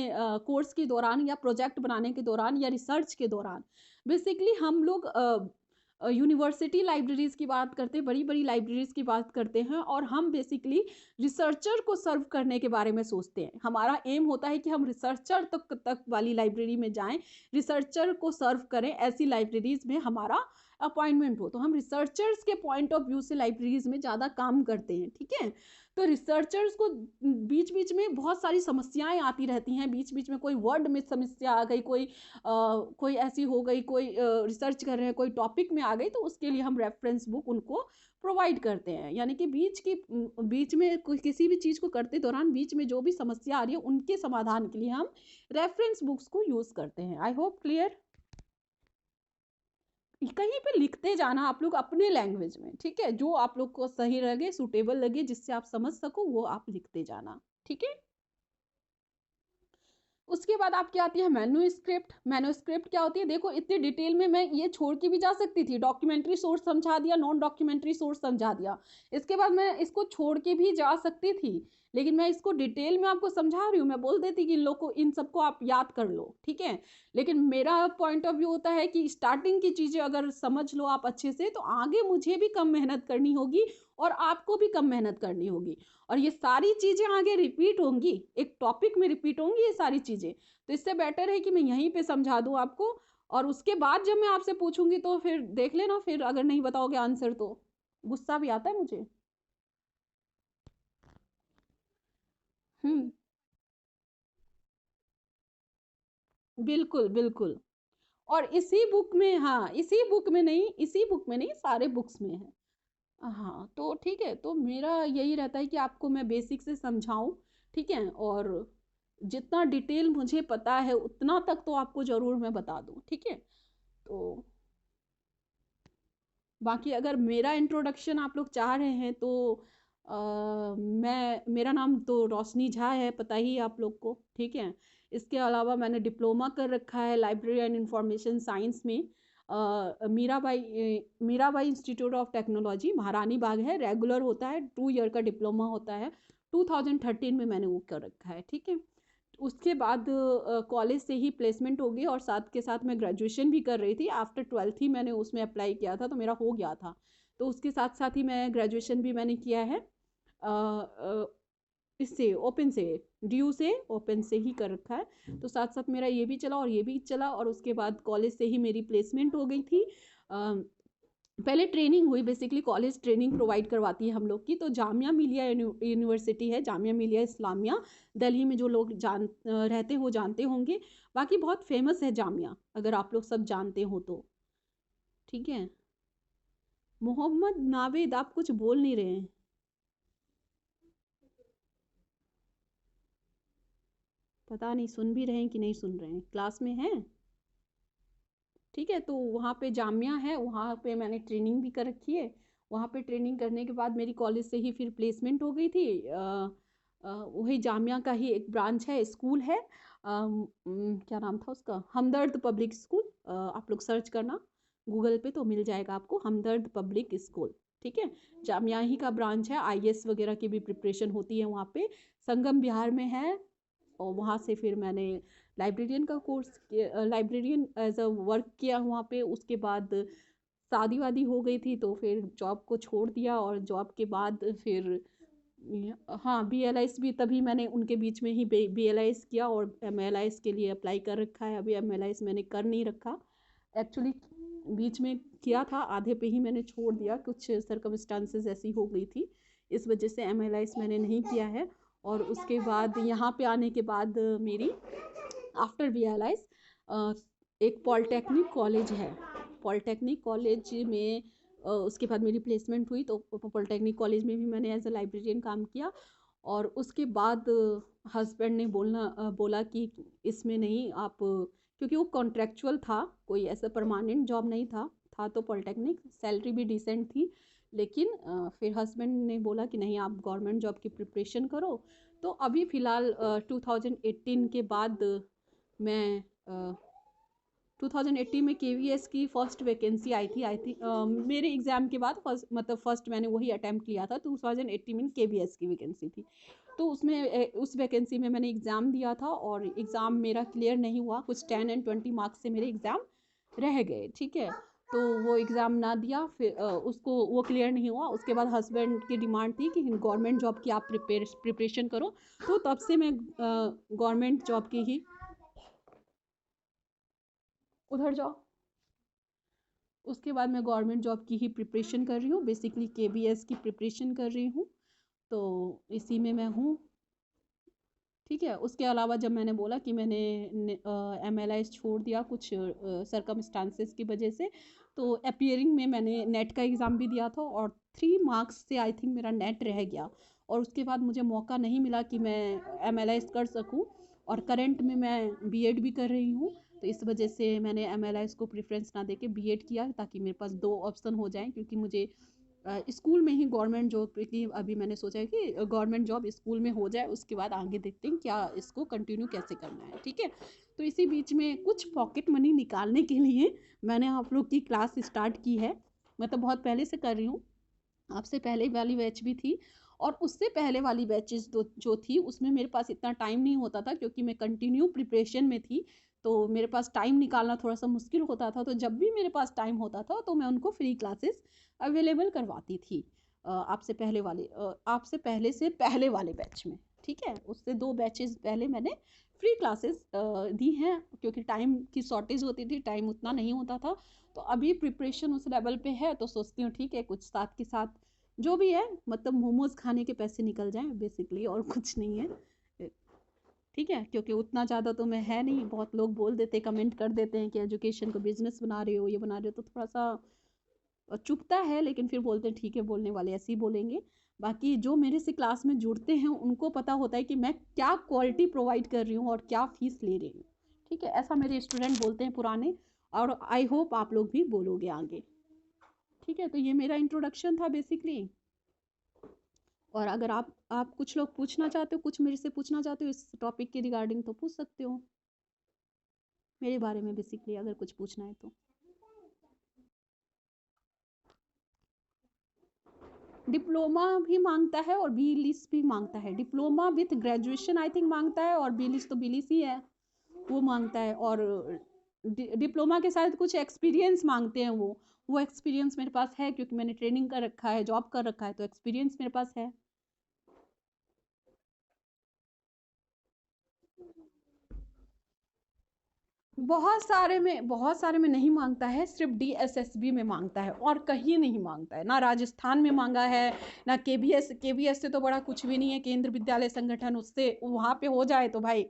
कोर्स के दौरान या प्रोजेक्ट बनाने के दौरान या रिसर्च के दौरान। बेसिकली हम लोग यूनिवर्सिटी लाइब्रेरीज की बात करते हैं, बड़ी बड़ी लाइब्रेरीज की बात करते हैं, और हम बेसिकली रिसर्चर को सर्व करने के बारे में सोचते हैं। हमारा एम होता है कि हम रिसर्चर तक वाली लाइब्रेरी में जाएं, रिसर्चर को सर्व करें, ऐसी लाइब्रेरीज में हमारा अपॉइंटमेंट हो। तो हम रिसर्चर्स के पॉइंट ऑफ व्यू से लाइब्रेरीज में ज़्यादा काम करते हैं, ठीक है। तो रिसर्चर्स को बीच बीच में बहुत सारी समस्याएं आती रहती हैं, बीच बीच में कोई वर्ड में समस्या आ गई, कोई ऐसी हो गई, कोई रिसर्च कर रहे हैं, कोई टॉपिक में आ गई, तो उसके लिए हम रेफरेंस बुक उनको प्रोवाइड करते हैं। यानी कि बीच में कोई किसी भी चीज़ को करते दौरान बीच में जो भी समस्या आ रही है उनके समाधान के लिए हम रेफरेंस बुक्स को यूज़ करते हैं। I hope clear. कहीं पे लिखते जाना आप लोग अपने लैंग्वेज में, ठीक है, जो आप लोग को सही लगे, सुटेबल लगे, जिससे आप समझ सको, वो आप लिखते जाना, ठीक है। उसके बाद आपकी आती है मैन्युस्क्रिप्ट। मैन्युस्क्रिप्ट क्या होती है, देखो इतनी डिटेल में मैं ये छोड़ के भी जा सकती थी, डॉक्यूमेंट्री सोर्स समझा दिया, नॉन डॉक्यूमेंट्री सोर्स समझा दिया, इसके बाद मैं इसको छोड़ के भी जा सकती थी, लेकिन मैं इसको डिटेल में आपको समझा रही हूँ। मैं बोल देती कि इन लोग को, इन सबको आप याद कर लो, ठीक है। लेकिन मेरा पॉइंट ऑफ व्यू होता है कि स्टार्टिंग की चीज़ें अगर समझ लो आप अच्छे से, तो आगे मुझे भी कम मेहनत करनी होगी और आपको भी कम मेहनत करनी होगी, और ये सारी चीज़ें आगे रिपीट होंगी, एक टॉपिक में रिपीट होंगी ये सारी चीज़ें। तो इससे बेटर है कि मैं यहीं पे समझा दूँ आपको, और उसके बाद जब मैं आपसे पूछूंगी तो फिर देख लेना, फिर अगर नहीं बताओगे आंसर तो गुस्सा भी आता है मुझे। हम्म, बिल्कुल बिल्कुल। और इसी बुक में, हाँ इसी बुक में नहीं, इसी बुक में नहीं, सारे बुक्स में है। हाँ तो ठीक है, तो मेरा यही रहता है कि आपको मैं बेसिक से समझाऊं, ठीक है, और जितना डिटेल मुझे पता है उतना तक तो आपको ज़रूर मैं बता दूं, ठीक है। तो बाकी अगर मेरा इंट्रोडक्शन आप लोग चाह रहे हैं तो मेरा नाम तो रोशनी झा है, पता ही है आप लोग को, ठीक है। इसके अलावा मैंने डिप्लोमा कर रखा है लाइब्रेरी एंड इंफॉर्मेशन साइंस में, मीराबाई इंस्टीट्यूट ऑफ टेक्नोलॉजी, महारानी बाग है, रेगुलर होता है, 2 ईयर का डिप्लोमा होता है। 2013 में मैंने वो कर रखा है, ठीक है। उसके बाद कॉलेज से ही प्लेसमेंट हो गई, और साथ के साथ मैं ग्रेजुएशन भी कर रही थी। आफ्टर 12th ही मैंने उसमें अप्लाई किया था, तो मेरा हो गया था। तो उसके साथ साथ ही मैं ग्रेजुएशन भी मैंने किया है, अ, अ, इससे ओपन से, ड्यू से, ओपन से ही कर रखा है। तो साथ साथ मेरा ये भी चला और ये भी चला, और उसके बाद कॉलेज से ही मेरी प्लेसमेंट हो गई थी। पहले ट्रेनिंग हुई, बेसिकली कॉलेज ट्रेनिंग प्रोवाइड करवाती है हम लोग की। तो जामिया मिलिया यूनिवर्सिटी है, जामिया मिलिया इस्लामिया, दिल्ली में। जो लोग रहते हो जानते होंगे। बाकी बहुत फेमस है जामिया, अगर आप लोग सब जानते हो तो। ठीक है। मोहम्मद नावेद, आप कुछ बोल नहीं रहे हैं। पता नहीं सुन भी रहे हैं कि नहीं सुन रहे हैं, क्लास में हैं। ठीक है, तो वहाँ पे जामिया है, वहाँ पे मैंने ट्रेनिंग भी कर रखी है। वहाँ पे ट्रेनिंग करने के बाद मेरी कॉलेज से ही फिर प्लेसमेंट हो गई थी। वही जामिया का ही एक ब्रांच है, स्कूल है। क्या नाम था उसका, हमदर्द पब्लिक स्कूल। आप लोग सर्च करना गूगल पे तो मिल जाएगा आपको, हमदर्द पब्लिक स्कूल। ठीक है। जामिया ही का ब्रांच है, आईएएस वगैरह की भी प्रिपरेशन होती है वहाँ पे। संगम बिहार में है। और वहाँ से फिर मैंने लाइब्रेरियन का course, librarian as a work किया वहाँ पे। उसके बाद शादी वादी हो गई थी तो फिर जॉब को छोड़ दिया। और जॉब के बाद फिर हाँ, BLIS भी तभी मैंने उनके बीच में ही BLIS किया, और MLIS के लिए अप्लाई कर रखा है। अभी MLIS मैंने कर नहीं रखा एक्चुअली, बीच में किया था, आधे पे ही मैंने छोड़ दिया, कुछ सर्कमस्टांसेस ऐसी हो गई थी, इस वजह से MLIS मैंने नहीं किया है। और उसके बाद यहाँ पे आने के बाद मेरी आफ्टर BLIS एक पॉलिटेक्निक कॉलेज है, पॉलिटेक्निक कॉलेज में उसके बाद मेरी प्लेसमेंट हुई। तो पॉलिटेक्निक कॉलेज में भी मैंने एज अ लाइब्रेरियन काम किया। और उसके बाद हस्बैंड ने बोला कि इसमें नहीं आप, क्योंकि वो कॉन्ट्रेक्चुअल था, कोई ऐसा परमानेंट जॉब नहीं था तो पॉलिटेक्निक सैलरी भी डिसेंट थी। लेकिन फिर हस्बैंड ने बोला कि नहीं, आप गवर्नमेंट जॉब की प्रिपरेशन करो। तो अभी फ़िलहाल 2018 के बाद मैं 2018 में KVS की फर्स्ट वैकेंसी आई थी मेरे एग्ज़ाम के बाद, फर्स्ट मैंने वही अटैम्प्ट किया था। 2018 में KVS की वैकेंसी थी। तो उसमें उस वैकेंसी में मैंने एग्ज़ाम दिया था, और एग्ज़ाम मेरा क्लियर नहीं हुआ, कुछ 10 और 20 मार्क्स से मेरे एग्ज़ाम रह गए। ठीक है। तो वो एग्ज़ाम ना दिया, फिर उसको वो क्लियर नहीं हुआ। उसके बाद हस्बैंड की डिमांड थी कि गवर्नमेंट जॉब की आप प्रिपरेशन करो। तो तब से मैं गवर्नमेंट जॉब की ही, उधर जाओ, उसके बाद मैं गवर्नमेंट जॉब की ही प्रिपरेशन कर रही हूँ, बेसिकली KBS की प्रिपरेशन कर रही हूँ। तो इसी में मैं हूँ। ठीक है। उसके अलावा जब मैंने बोला कि मैंने MLIS छोड़ दिया कुछ सरकमस्टांसेस की वजह से, तो अपीयरिंग में मैंने नेट का एग्ज़ाम भी दिया था, और 3 मार्क्स से आई थिंक मेरा नेट रह गया। और उसके बाद मुझे मौका नहीं मिला कि मैं MLIS कर सकूं। और करंट में मैं BEd भी कर रही हूँ। तो इस वजह से मैंने MLIS को प्रेफरेंस ना देके BEd किया, ताकि मेरे पास 2 ऑप्शन हो जाएं। क्योंकि मुझे स्कूल में ही गवर्नमेंट जॉब की अभी मैंने सोचा है कि गवर्नमेंट जॉब स्कूल में हो जाए, उसके बाद आगे देखते हैं क्या इसको कंटिन्यू कैसे करना है। ठीक है। तो इसी बीच में कुछ पॉकेट मनी निकालने के लिए मैंने आप लोग की क्लास स्टार्ट की है। मतलब बहुत पहले से कर रही हूँ, आपसे पहले वाली बैच भी थी, और उससे पहले वाली बैचेस जो थी उसमें मेरे पास इतना टाइम नहीं होता था, क्योंकि मैं कंटिन्यू प्रिपरेशन में थी। तो मेरे पास टाइम निकालना थोड़ा सा मुश्किल होता था। तो जब भी मेरे पास टाइम होता था तो मैं उनको फ्री क्लासेस अवेलेबल करवाती थी। आपसे पहले से पहले वाले बैच में। ठीक है। उससे 2 बैचेस पहले मैंने फ्री क्लासेस दी हैं, क्योंकि टाइम की शॉर्टेज होती थी, टाइम उतना नहीं होता था। तो अभी प्रिपरेशन उस लेवल पे है, तो सोचती हूँ ठीक है, कुछ साथ के साथ जो भी है, मतलब मोमोज खाने के पैसे निकल जाएं बेसिकली, और कुछ नहीं है। ठीक है। क्योंकि उतना ज़्यादा तो मैं है नहीं, बहुत लोग बोल देते, कमेंट कर देते हैं कि एजुकेशन को बिजनेस बना रहे हो, ये बना रहे हो, तो थोड़ा सा चुभता है। लेकिन फिर बोलते हैं ठीक है, बोलने वाले ऐसे ही बोलेंगे। बाकी जो मेरे से क्लास में जुड़ते हैं उनको पता होता है कि मैं क्या क्वालिटी प्रोवाइड कर रही हूँ और क्या फीस ले रही हूँ। ठीक है। ऐसा मेरे स्टूडेंट बोलते हैं पुराने, और आई होप आप लोग भी बोलोगे आगे। ठीक है। तो ये मेरा इंट्रोडक्शन था बेसिकली। और अगर आप कुछ लोग पूछना चाहते हो, कुछ मेरे से पूछना चाहते हो इस टॉपिक के रिगार्डिंग, तो पूछ सकते हो मेरे बारे में, बेसिकली अगर कुछ पूछना है तो। डिप्लोमा भी मांगता है और BLIS भी मांगता है। Diploma with graduation I think मांगता है, और BLIS तो BLIS ही है, वो मांगता है। और डिप्लोमा के साथ कुछ एक्सपीरियंस मांगते हैं वो एक्सपीरियंस मेरे पास है, क्योंकि मैंने ट्रेनिंग कर रखा है, जॉब कर रखा है, तो एक्सपीरियंस मेरे पास है। बहुत सारे में नहीं मांगता है, सिर्फ डीएसएसबी में मांगता है और कहीं नहीं मांगता है। ना राजस्थान में मांगा है, ना केवीएस से तो बड़ा कुछ भी नहीं है, केंद्र विद्यालय संगठन, उससे वहां पे हो जाए तो भाई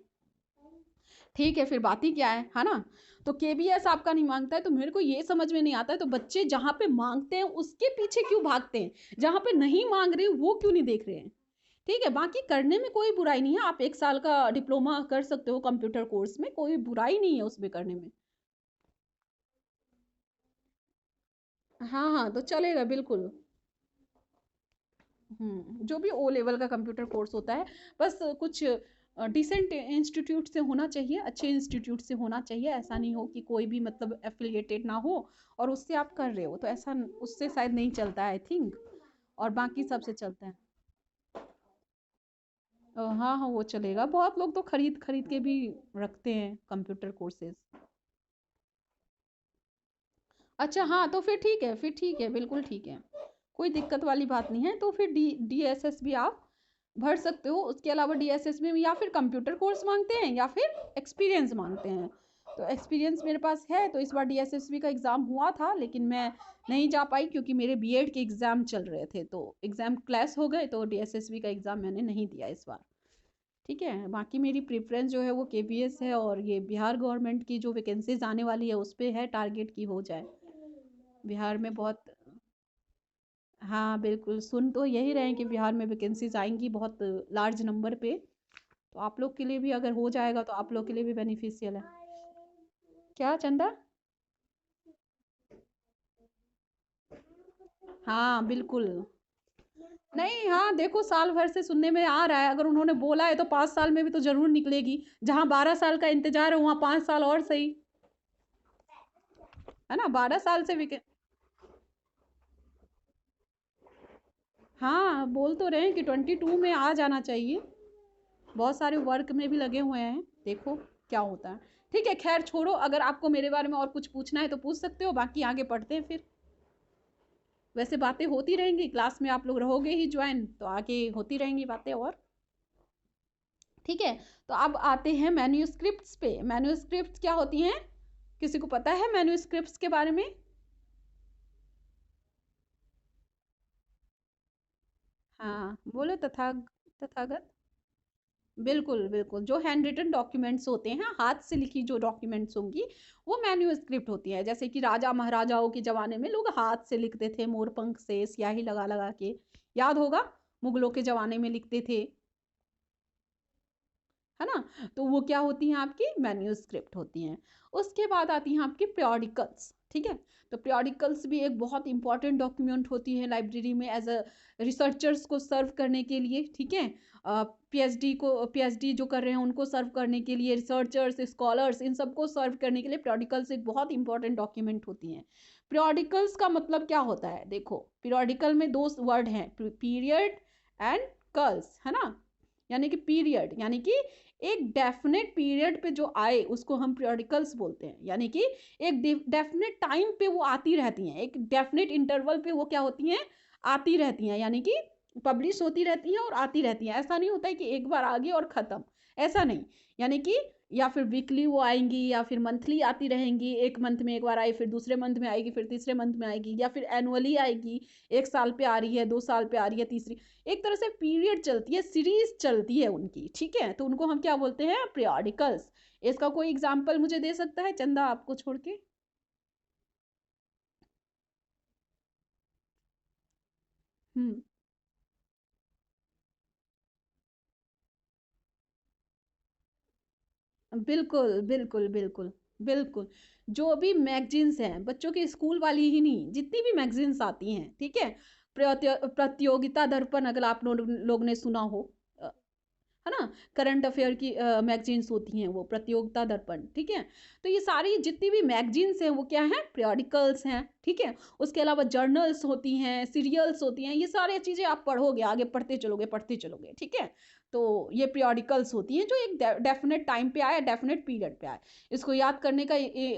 ठीक है, फिर बात ही क्या है ना। तो केबीएस आपका नहीं मांगता है, तो मेरे को ये समझ में नहीं आता है, तो बच्चे जहां पे मांगते हैं उसके पीछे क्यों भागते हैं, जहां पे नहीं मांग रहे वो क्यों नहीं देख रहे हैं। ठीक है, बाकी करने में कोई बुराई नहीं है, आप 1 साल का डिप्लोमा कर सकते हो कंप्यूटर कोर्स में, कोई बुराई नहीं है उसमें करने में। हाँ हाँ, तो चलेगा बिल्कुल। जो भी ओ लेवल का कंप्यूटर कोर्स होता है, बस कुछ डिसेंट इंस्टीट्यूट से होना चाहिए, अच्छे इंस्टीट्यूट से होना चाहिए, ऐसा नहीं हो कि कोई भी मतलब एफिलिएटेड ना हो और उससे आप कर रहे हो, तो ऐसा उससे शायद नहीं चलता है आई थिंक, और बाकी सबसे चलता है। हाँ हाँ, वो चलेगा, बहुत लोग तो खरीद खरीद के भी रखते हैं कंप्यूटर कोर्सेज। अच्छा हाँ, तो फिर ठीक है, फिर ठीक है, बिल्कुल ठीक है, कोई दिक्कत वाली बात नहीं है, तो फिर डीएसएस भी आप भर सकते हो। उसके अलावा डीएसएस में या फिर कंप्यूटर कोर्स मांगते हैं या फिर एक्सपीरियंस मांगते हैं, तो एक्सपीरियंस मेरे पास है, तो इस बार डीएसएसबी का एग्ज़ाम हुआ था लेकिन मैं नहीं जा पाई क्योंकि मेरे बीएड के एग्ज़ाम चल रहे थे, तो एग्ज़ाम क्लैश हो गए, तो डीएसएसबी का एग्ज़ाम मैंने नहीं दिया इस बार। ठीक है, बाकी मेरी प्रेफरेंस जो है वो केबीएस है, और ये बिहार गवर्नमेंट की जो वैकेंसीज आने वाली है उस पर है टारगेट की हो जाए बिहार में बहुत। हाँ बिल्कुल, सुन तो यही रहे हैं कि बिहार में वैकेंसीज आएंगी बहुत लार्ज नंबर पे, तो आप लोग के लिए भी अगर हो जाएगा तो आप लोग के लिए भी बेनिफिशियल है। क्या चंदा? हाँ बिल्कुल। नहीं, हाँ देखो, साल भर से सुनने में आ रहा है, अगर उन्होंने बोला है तो 5 साल में भी तो जरूर निकलेगी, जहाँ 12 साल का इंतजार है वहाँ 5 साल और सही, है ना, 12 साल से भी। हाँ, बोल तो रहे हैं कि 22 में आ जाना चाहिए, बहुत सारे वर्क में भी लगे हुए हैं, देखो क्या होता है। ठीक है, खैर छोड़ो, अगर आपको मेरे बारे में और कुछ पूछना है तो पूछ सकते हो, बाकी आगे पढ़ते हैं फिर। वैसे बातें होती रहेंगी, क्लास में आप लोग रहोगे ही ज्वाइन, तो आगे होती रहेंगी बातें और। ठीक है, तो अब आते हैं मैन्यूस्क्रिप्ट्स पे। मैन्यूस्क्रिप्ट्स क्या होती हैं, किसी को पता है मैन्यूस्क्रिप्ट्स के बारे में? हाँ बोलो, तथागत। बिल्कुल बिल्कुल, जो हैंड रिटन डॉक्यूमेंट्स होते हैं, हाथ से लिखी जो डॉक्यूमेंट्स होंगी वो मैन्यूस्क्रिप्ट होती है, जैसे कि राजा महाराजाओं के जमाने में लोग हाथ से लिखते थे, मोरपंख से स्याही लगा लगा के, याद होगा, मुगलों के जमाने में लिखते थे, है ना। तो वो क्या होती हैं, आपकी मैन्यूस्क्रिप्ट होती हैं। उसके बाद आती हैं आपकी प्रियोडिकल्स। ठीक है, तो प्रियोडिकल्स भी एक बहुत इंपॉर्टेंट डॉक्यूमेंट होती है लाइब्रेरी में, एज अ रिसर्चर्स को सर्व करने के लिए। ठीक है, पीएचडी जो कर रहे हैं उनको सर्व करने के लिए, रिसर्चर्स, स्कॉलर्स, इन सबको सर्व करने के लिए प्रियोडिकल्स एक बहुत इंपॉर्टेंट डॉक्यूमेंट होती हैं। प्रियोडिकल्स का मतलब क्या होता है, देखो, पीरियोडिकल में दो वर्ड हैं, पीरियड एंड कल्स, है ना। यानी कि पीरियड यानी कि एक डेफिनेट पीरियड पे जो आए उसको हम पीरियडिकल्स बोलते हैं, यानी कि एक डेफिनेट टाइम पे वो आती रहती हैं, एक डेफिनेट इंटरवल पे वो क्या होती हैं, आती रहती हैं, यानी कि पब्लिश होती रहती हैं और आती रहती हैं। ऐसा नहीं होता है कि एक बार आ गई और ख़त्म, ऐसा नहीं। यानी कि या फिर वीकली वो आएंगी या फिर मंथली आती रहेंगी, एक मंथ में एक बार आई, फिर दूसरे मंथ में आएगी, फिर तीसरे मंथ में आएगी, या फिर एनुअली आएगी, 1 साल पे आ रही है, 2 साल पे आ रही है, तीसरी, एक तरह से पीरियड चलती है, सीरीज चलती है उनकी। ठीक है, तो उनको हम क्या बोलते हैं, पीरियोडिकल्स। इसका कोई एग्जाम्पल मुझे दे सकता है चंदा, आपको छोड़ के? हम्म, बिल्कुल बिल्कुल बिल्कुल बिल्कुल। जो भी मैगजीन्स हैं, बच्चों के स्कूल वाली ही नहीं, जितनी भी मैगजीन्स आती हैं, ठीक है, प्रतियोगिता दर्पण अगर आप लोग ने सुना हो, है ना, करंट अफेयर की मैगजीन्स होती हैं वो, प्रतियोगिता दर्पण। ठीक है, तो ये सारी जितनी भी मैगजीन्स हैं वो क्या हैं, periodicals हैं। ठीक है, उसके अलावा जर्नल्स होती हैं, सीरियल्स होती हैं, ये सारी चीज़ें आप पढ़ोगे, आगे पढ़ते चलोगे पढ़ते चलोगे। ठीक है, तो ये periodicals होती हैं जो एक डेफिनेट टाइम पे आए, डेफिनेट पीरियड पे आए। इसको याद करने का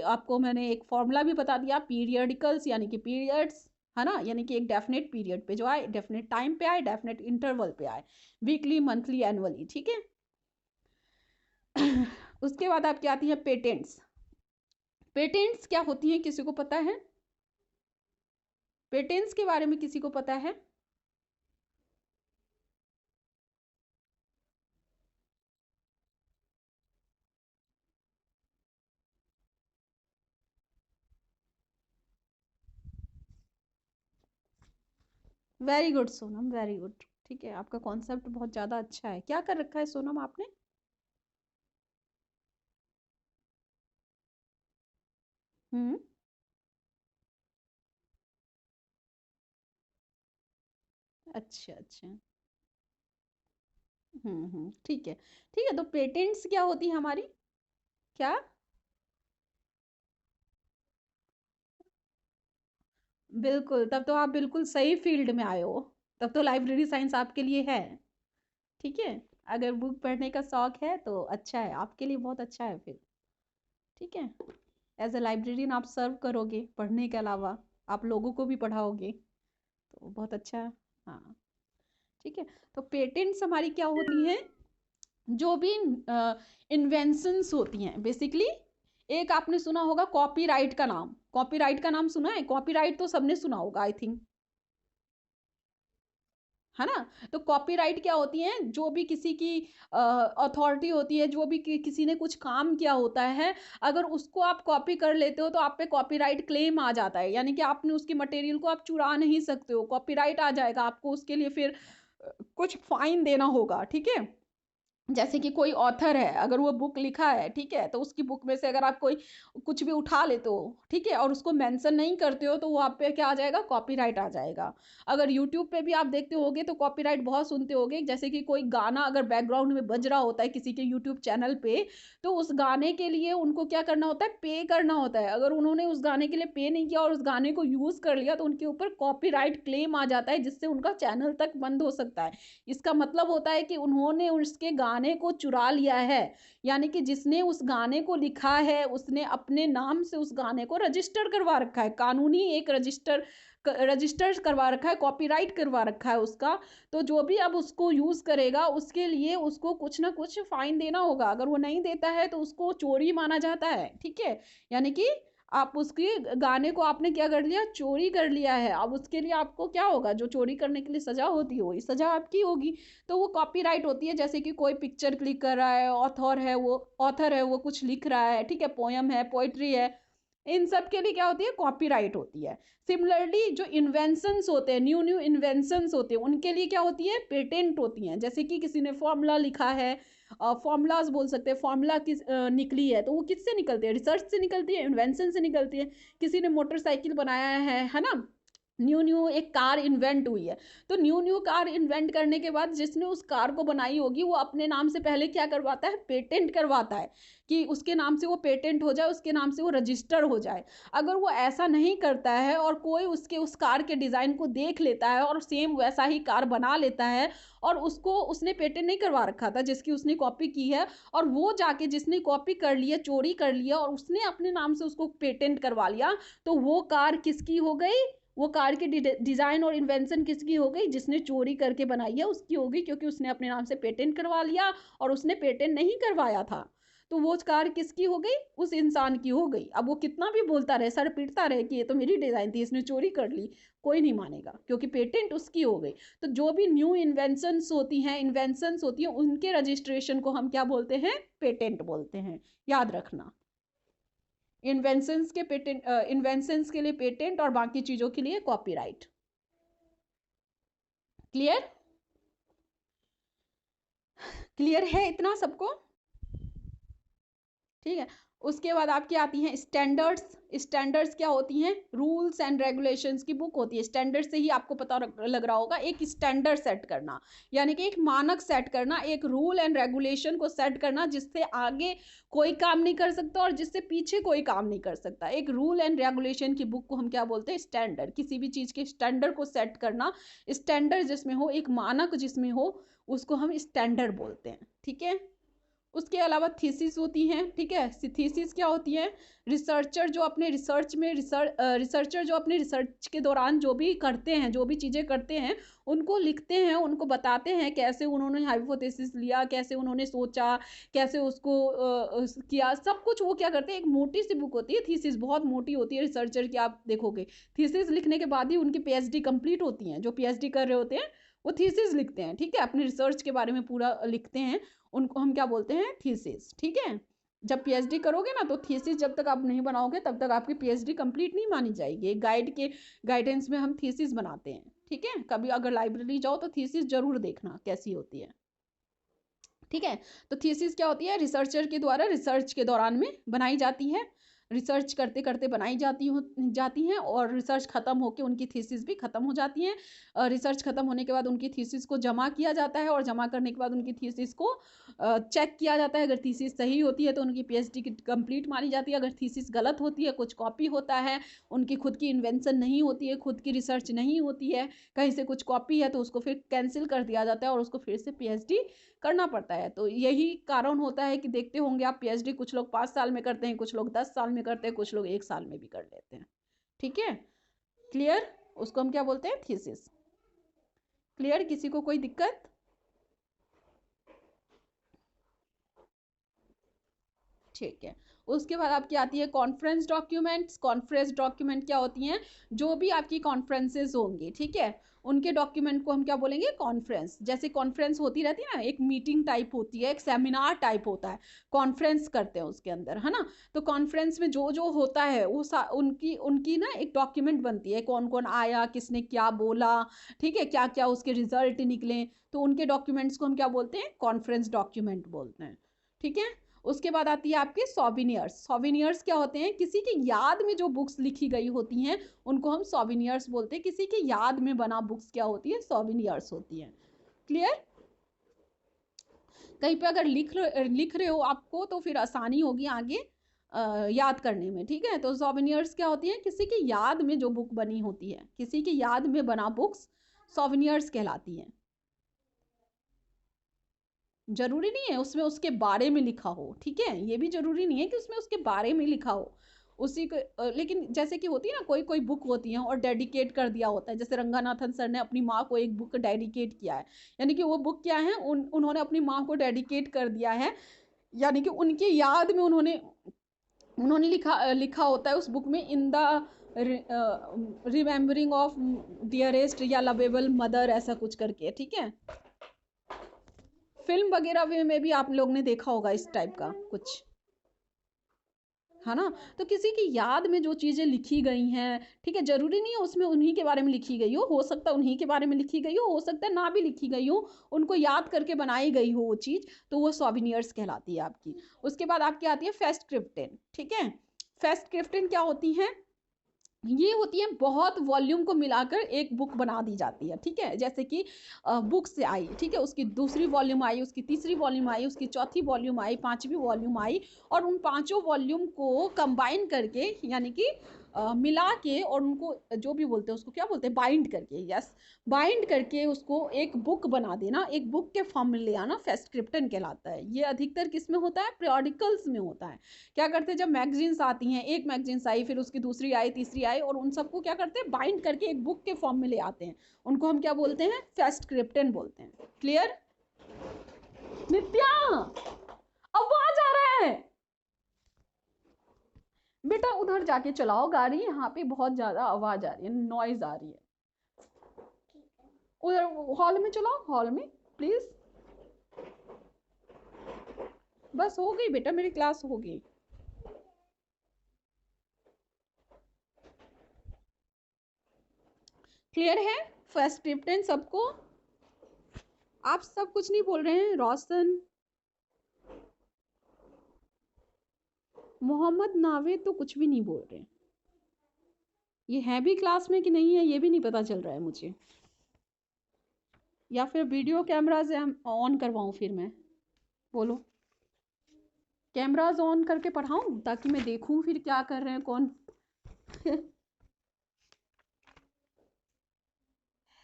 आपको मैंने एक फॉर्मूला भी बता दिया, पीरियडिकल्स यानी कि पीरियड्स, है ना, यानी कि एक डेफिनेट पीरियड पे जो आए, डेफिनेट टाइम पे आए, डेफिनेट इंटरवल पे आए, वीकली, मंथली, एनुअली। ठीक है। उसके बाद आपकी आती है पेटेंट्स। पेटेंट्स क्या होती हैं, किसी को पता है? पेटेंट्स के बारे में किसी को पता है? Very good Sonam, very good. ठीक है, आपका कॉन्सेप्ट बहुत ज़्यादा अच्छा है। क्या कर रखा है सोनम आपने? हम्म। अच्छा अच्छा। ठीक है। ठीक है, तो पेटेंट्स क्या होती है हमारी? क्या? बिल्कुल, तब तो आप बिल्कुल सही फील्ड में आए हो। तब तो लाइब्रेरी साइंस आपके लिए है। ठीक है। अगर बुक पढ़ने का शौक है तो अच्छा है, आपके लिए बहुत अच्छा है फिर। ठीक है। एज अ लाइब्रेरियन आप सर्व करोगे पढ़ने के अलावा, आप लोगों को भी पढ़ाओगे, तो बहुत अच्छा है। हाँ। ठीक है। तो पेटेंट्स हमारी क्या होती हैं? जो भी इन्वेंशंस होती हैं बेसिकली। एक आपने सुना होगा कॉपीराइट का नाम। कॉपीराइट का नाम सुना है? कॉपीराइट तो सबने सुना होगा आई थिंक, है ना? तो कॉपीराइट क्या होती है? जो भी किसी की अथॉरिटी होती है, जो भी किसी ने कुछ काम किया होता है, अगर उसको आप कॉपी कर लेते हो तो आप पे कॉपीराइट क्लेम आ जाता है, यानी कि आपने उसकी मटेरियल को आप चुरा नहीं सकते हो, कॉपीराइट आ जाएगा आपको, उसके लिए फिर कुछ फाइन देना होगा। ठीक है। जैसे कि कोई ऑथर है, अगर वो बुक लिखा है, ठीक है, तो उसकी बुक में से अगर आप कोई कुछ भी उठा लेते हो, ठीक है, और उसको मेंशन नहीं करते हो, तो वो आप पे क्या आ जाएगा? कॉपीराइट आ जाएगा। अगर यूट्यूब पे भी आप देखते होगे तो कॉपीराइट बहुत सुनते होगे, जैसे कि कोई गाना अगर बैकग्राउंड में बज रहा होता है किसी के यूट्यूब चैनल पे, तो उस गाने के लिए उनको क्या करना होता है? पे करना होता है। अगर उन्होंने उस गाने के लिए पे नहीं किया और उस गाने को यूज कर लिया, तो उनके ऊपर कॉपीराइट क्लेम आ जाता है, जिससे उनका चैनल तक बंद हो सकता है। इसका मतलब होता है कि उन्होंने उसके गाने को चुरा लिया है, यानी कि जिसने उस गाने को लिखा है उसने अपने नाम से उस गाने को रजिस्टर करवा रखा है, कानूनी एक रजिस्टर करवा रखा है, कॉपीराइट करवा रखा है उसका। तो जो भी अब उसको यूज करेगा उसके लिए उसको कुछ ना कुछ फाइन देना होगा। अगर वो नहीं देता है तो उसको चोरी माना जाता है। ठीक है। यानी कि आप उसके गाने को आपने क्या कर लिया? चोरी कर लिया है। अब उसके लिए आपको क्या होगा? जो चोरी करने के लिए सजा होती है वही सजा आपकी होगी। तो वो कॉपीराइट होती है। जैसे कि कोई पिक्चर क्लिक कर रहा है, ऑथर है वो कुछ लिख रहा है, ठीक है, पोयम है, पोइट्री है, इन सब के लिए क्या होती है? कॉपीराइट होती है। सिमिलरली जो इन्वेंशंस होते हैं, न्यू न्यू इन्वेंशंस होते हैं, उनके लिए क्या होती है? पेटेंट होती हैं। जैसे कि किसी ने फॉर्मूला लिखा है, फॉर्मूलाज बोल सकते हैं, फॉर्मूला किस निकली है, तो वो किससे निकलती है? रिसर्च से निकलती है, इन्वेंशन से निकलती है। किसी ने मोटरसाइकिल बनाया है ना? न्यू न्यू एक कार इन्वेंट हुई है, तो न्यू न्यू कार इन्वेंट करने के बाद जिसने उस कार को बनाई होगी वो अपने नाम से पहले क्या करवाता है? पेटेंट करवाता है, कि उसके नाम से वो पेटेंट हो जाए, उसके नाम से वो रजिस्टर हो जाए। अगर वो ऐसा नहीं करता है और कोई उसके उस कार के डिज़ाइन को देख लेता है और सेम वैसा ही कार बना लेता है, और उसको उसने पेटेंट नहीं करवा रखा था जिसकी उसने कॉपी की है, और वो जाके जिसने कॉपी कर लिया, चोरी कर लिया, और उसने अपने नाम से उसको पेटेंट करवा लिया, तो वो कार किसकी हो गई? वो कार की डिजाइन और इन्वेंशन किसकी हो गई? जिसने चोरी करके बनाई है उसकी होगी, क्योंकि उसने अपने नाम से पेटेंट करवा लिया और उसने पेटेंट नहीं करवाया था। तो वो कार किसकी हो गई? उस इंसान की हो गई। अब वो कितना भी बोलता रहे, सर पीटता रहे कि ये तो मेरी डिजाइन थी, इसने चोरी कर ली, कोई नहीं मानेगा, क्योंकि पेटेंट उसकी हो गई। तो जो भी न्यू इन्वेंशंस होती हैं, इन्वेंशंस होती हैं, उनके रजिस्ट्रेशन को हम क्या बोलते हैं? पेटेंट बोलते हैं। याद रखना, इन्वेंशंस के लिए पेटेंट और बाकी चीजों के लिए कॉपीराइट। क्लियर? क्लियर है इतना सबको? ठीक है। उसके बाद आपकी आती हैं स्टैंडर्ड्स। स्टैंडर्ड्स क्या होती हैं? रूल्स एंड रेगुलेशंस की बुक होती है। स्टैंडर्ड से ही आपको पता लग रहा होगा, एक स्टैंडर्ड सेट करना, यानी कि एक मानक सेट करना, एक रूल एंड रेगुलेशन को सेट करना, जिससे आगे कोई काम नहीं कर सकता और जिससे पीछे कोई काम नहीं कर सकता। एक रूल एंड रेगुलेशन की बुक को हम क्या बोलते हैं? स्टैंडर्ड। किसी भी चीज के स्टैंडर्ड को सेट करना, स्टैंडर्ड जिसमें हो, एक मानक जिसमें हो, उसको हम स्टैंडर्ड बोलते हैं। ठीक है। उसके अलावा थीसिस होती हैं, ठीक है। थीसिस क्या होती है? रिसर्चर जो अपने रिसर्चर जो अपने रिसर्च के दौरान जो भी करते हैं, जो भी चीज़ें करते हैं, उनको लिखते हैं, उनको बताते हैं कैसे उन्होंने हाइपोथेसिस लिया, कैसे उन्होंने सोचा, कैसे उसको किया, सब कुछ वो क्या करते हैं, एक मोटी सी बुक होती है थीसिस, बहुत मोटी होती है रिसर्चर की, आप देखोगे थीसिस लिखने के बाद ही उनकी पीएचडी कंप्लीट होती है। जो पीएचडी कर रहे होते हैं वो थीसिस लिखते हैं, ठीक है, अपने रिसर्च के बारे में पूरा लिखते हैं, उनको हम क्या बोलते हैं? थीसिस, ठीक है। जब पीएचडी करोगे ना तो थीसिस जब तक आप नहीं बनाओगे तब तक आपकी पीएचडी कंप्लीट नहीं मानी जाएगी। गाइड के गाइडेंस में हम थीसिस बनाते हैं, ठीक है। कभी अगर लाइब्रेरी जाओ तो थीसिस जरूर देखना कैसी होती है, ठीक है। तो थीसिस क्या होती है? रिसर्चर के द्वारा रिसर्च के दौरान में बनाई जाती है, रिसर्च करते करते बनाई जाती हैं, और रिसर्च खत्म होकर उनकी थीसिस भी खत्म हो जाती हैं। रिसर्च खत्म होने के बाद उनकी थीसिस को जमा किया जाता है, और जमा करने के बाद उनकी थीसिस को चेक किया जाता है। अगर थीसिस सही होती है तो उनकी पीएचडी कंप्लीट मानी जाती है। अगर थीसिस गलत होती है, कुछ कॉपी होता है, उनकी खुद की इन्वेंशन नहीं होती है, खुद की रिसर्च नहीं होती है, कहीं से कुछ कॉपी है, तो उसको फिर कैंसिल कर दिया जाता है और उसको फिर से पीएचडी करना पड़ता है। तो यही कारण होता है कि देखते होंगे आप पीएचडी कुछ लोग 5 साल में करते हैं, कुछ लोग 10 साल में करते हैं, कुछ लोग 1 साल में भी कर लेते हैं, ठीक है। क्लियर? उसको हम क्या बोलते हैं? थीसिस। क्लियर? किसी को कोई दिक्कत? ठीक है। उसके बाद आपकी आती है कॉन्फ्रेंस डॉक्यूमेंट्स। कॉन्फ्रेंस डॉक्यूमेंट क्या होती हैं? जो भी आपकी कॉन्फ्रेंसेस होंगी, ठीक है, उनके डॉक्यूमेंट को हम क्या बोलेंगे? कॉन्फ्रेंस। जैसे कॉन्फ्रेंस होती रहती है ना, एक मीटिंग टाइप होती है, एक सेमिनार टाइप होता है, कॉन्फ्रेंस करते हैं उसके अंदर, है ना। तो कॉन्फ्रेंस में जो जो होता है वो उनकी उनकी ना एक डॉक्यूमेंट बनती है, कौन कौन आया, किसने क्या बोला, ठीक है, क्या क्या उसके रिजल्ट निकले, तो उनके डॉक्यूमेंट्स को हम क्या बोलते हैं? कॉन्फ्रेंस डॉक्यूमेंट बोलते हैं, ठीक है। उसके बाद आती है आपके सॉविनियर्स। सॉविनियर्स क्या होते हैं? किसी की याद में जो बुक्स लिखी गई होती हैं उनको हम सॉविनियर्स बोलते हैं। किसी की याद में बना बुक्स क्या होती है? सॉविनियर्स होती हैं। क्लियर? कहीं पे अगर लिख रहे हो आपको तो फिर आसानी होगी आगे याद करने में, ठीक है। तो सॉविनियर्स क्या होती है? किसी की याद में जो बुक बनी होती है, किसी की याद में बना बुक्स सॉविनियर्स कहलाती हैं। जरूरी नहीं है उसमें उसके बारे में लिखा हो, ठीक है, ये भी जरूरी नहीं है कि उसमें उसके बारे में लिखा हो उसी को, लेकिन जैसे कि होती है ना, कोई कोई बुक होती है और डेडिकेट कर दिया होता है, जैसे रंगानाथन सर ने अपनी माँ को एक बुक डेडिकेट किया है, यानी कि वो बुक क्या है, उन्होंने अपनी माँ को डेडिकेट कर दिया है, यानी कि उनकी याद में उन्होंने उन्होंने लिखा होता है उस बुक में, in the remembering of dearest या लवेबल मदर, ऐसा कुछ करके, ठीक है। फिल्म वगैरह में भी आप लोग ने देखा होगा इस टाइप का कुछ, है ना। तो किसी की याद में जो चीजें लिखी गई हैं, ठीक है, जरूरी नहीं है उसमें उन्हीं के बारे में लिखी गई हो सकता है उन्हीं के बारे में लिखी गई हो सकता है ना भी लिखी गई हो, उनको याद करके बनाई गई हो वो चीज, तो वो सॉविनियर्स कहलाती है आपकी। उसके बाद आपकी आती है फेस्ट क्रिप्टेन, ठीक है। फेस्ट क्रिप्टेन क्या होती है? ये होती है बहुत वॉल्यूम को मिलाकर एक बुक बना दी जाती है, ठीक है। जैसे कि बुक से आई, ठीक है, उसकी दूसरी वॉल्यूम आई, उसकी तीसरी वॉल्यूम आई, उसकी चौथी वॉल्यूम आई, पांचवी वॉल्यूम आई, और उन पांचों वॉल्यूम को कंबाइन करके, यानी कि मिला के, और उनको जो भी बोलते हैं उसको क्या बोलते हैं? बाइंड करके, यस, बाइंड करके उसको एक बुक बना देना, एक बुक के फॉर्म में ले आना, फेस्ट क्रिप्टन कहलाता है। ये अधिकतर किस में होता है? periodicals में होता है। क्या करते हैं, जब मैगजीन्स आती हैं, एक मैगजीन्स आई, फिर उसकी दूसरी आई, तीसरी आई, और उन सबको क्या करते हैं? बाइंड करके एक बुक के फॉर्म में ले आते हैं, उनको हम क्या बोलते हैं? फेस्ट क्रिप्टन बोलते हैं। क्लियर? नित्या, आवाज आ रहा है बेटा, उधर जाके चलाओ गाड़ी, यहाँ पे बहुत ज्यादा आवाज आ रही है, नॉइज आ रही है। उधर हॉल में चलाओ, हॉल में प्लीज। बस हो गई बेटा, मेरी क्लास हो गई। क्लियर है फर्स्ट क्रिप्टन सबको? आप सब कुछ नहीं बोल रहे हैं, रोशन, मोहम्मद नावेद तो कुछ भी नहीं बोल रहे। ये है भी क्लास में कि नहीं है ये भी नहीं पता चल रहा है मुझे, या फिर वीडियो कैमरा से हम ऑन करवाऊं फिर मैं? बोलो, कैमराज ऑन करके पढ़ाऊं ताकि मैं देखूं फिर क्या कर रहे हैं कौन।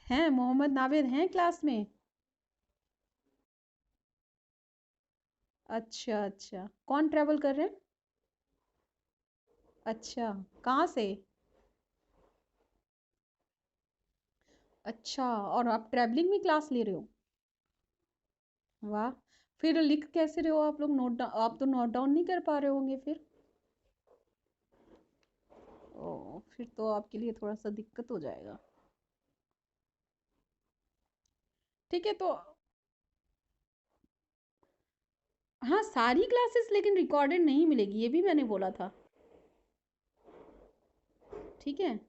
हैं मोहम्मद नावेद हैं क्लास में? अच्छा अच्छा, कौन ट्रैवल कर रहे हैं? अच्छा, कहाँ से? अच्छा, और आप ट्रैवलिंग में क्लास ले रहे हो? वाह। फिर लिख कैसे रहे हो आप लोग? आप तो नोट डाउन नहीं कर पा रहे होंगे फिर? ओ, फिर तो आपके लिए थोड़ा सा दिक्कत हो जाएगा। ठीक है तो। हाँ, सारी क्लासेस लेकिन रिकॉर्डेड नहीं मिलेगी, ये भी मैंने बोला था। ठीक है,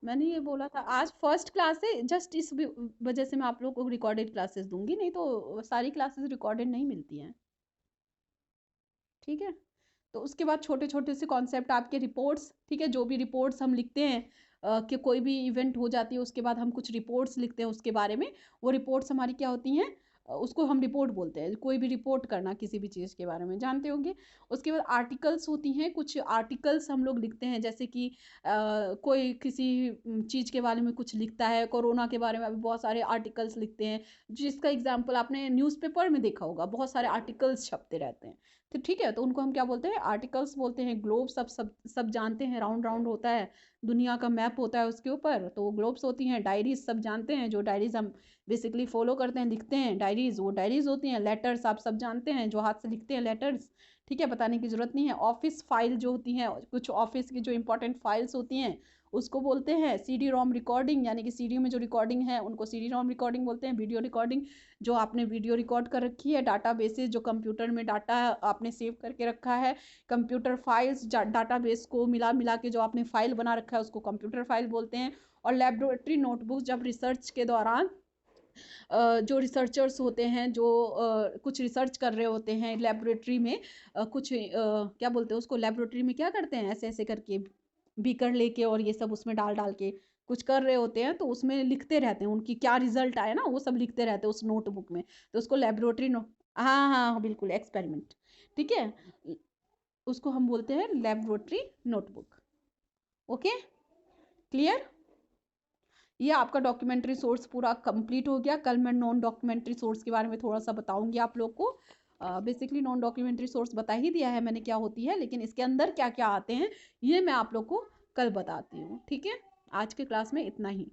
मैंने ये बोला था आज फर्स्ट क्लास है, जस्ट इस वजह से मैं आप लोग को रिकॉर्डेड क्लासेस दूंगी, नहीं तो सारी क्लासेस रिकॉर्डेड नहीं मिलती हैं। ठीक है, तो उसके बाद छोटे छोटे से कॉन्सेप्ट आपके रिपोर्ट्स, ठीक है, जो भी रिपोर्ट्स हम लिखते हैं कि कोई भी इवेंट हो जाती है उसके बाद हम कुछ रिपोर्ट्स लिखते हैं उसके बारे में। वो रिपोर्ट्स हमारी क्या होती हैं? उसको हम रिपोर्ट बोलते हैं, कोई भी रिपोर्ट करना किसी भी चीज़ के बारे में, जानते होंगे। उसके बाद आर्टिकल्स होती हैं, कुछ आर्टिकल्स हम लोग लिखते हैं, जैसे कि कोई किसी चीज़ के बारे में कुछ लिखता है, कोरोना के बारे में अभी बहुत सारे आर्टिकल्स लिखते हैं, जिसका एग्जाम्पल आपने न्यूज़पेपर में देखा होगा, बहुत सारे आर्टिकल्स छपते रहते हैं। तो ठीक है, तो उनको हम क्या बोलते हैं? आर्टिकल्स बोलते हैं। ग्लोब सब जानते हैं, राउंड राउंड होता है, दुनिया का मैप होता है उसके ऊपर, तो वो ग्लोब्स होती हैं। डायरीज सब जानते हैं, जो डायरीज हम बेसिकली फॉलो करते हैं, लिखते हैं डायरीज, वो डायरीज होती हैं। लेटर्स आप सब जानते हैं, जो हाथ से लिखते हैं लेटर्स। ठीक है, बताने की जरूरत नहीं है। ऑफिस फाइल जो होती हैं, कुछ ऑफिस की जो इंपॉर्टेंट फाइल्स होती हैं, उसको बोलते हैं। सीडी रोम रिकॉर्डिंग, यानी कि सीडी में जो रिकॉर्डिंग है उनको सीडी रोम रिकॉर्डिंग बोलते हैं। वीडियो रिकॉर्डिंग, जो आपने वीडियो रिकॉर्ड कर रखी है, डाटा बेसिस जो कंप्यूटर में डाटा आपने सेव करके रखा है, कंप्यूटर फाइल्स, डाटा बेस को मिला मिला के जो आपने फाइल बना रखा है उसको कंप्यूटर फाइल बोलते हैं। और लेबोरेटरी नोटबुक, जब रिसर्च के दौरान जो रिसर्चर्स होते हैं, जो कुछ रिसर्च कर रहे होते हैं लेबोरेटरी में, कुछ क्या बोलते हैं उसको, लेबोरेटरी में क्या करते हैं, ऐसे ऐसे करके बीकर लेके और ये सब उसमें डाल डाल के कुछ कर रहे होते हैं, तो उसमें लिखते रहते हैं उनकी क्या रिजल्ट आया ना, वो सब लिखते रहते हैं उस नोटबुक में। तो उसको लेबोरेटरी नो हाँ हाँ बिल्कुल, एक्सपेरिमेंट। ठीक है, उसको हम बोलते हैं लेबोरेटरी नोटबुक। Okay, clear? ये आपका डॉक्यूमेंट्री सोर्स पूरा कंप्लीट हो गया। कल मैं नॉन डॉक्यूमेंट्री सोर्स के बारे में थोड़ा सा बताऊंगी आप लोग को। बेसिकली नॉन डॉक्यूमेंट्री सोर्स बता ही दिया है मैंने क्या होती है, लेकिन इसके अंदर क्या क्या आते हैं ये मैं आप लोग को कल बताती हूँ। ठीक है, आज की क्लास में इतना ही।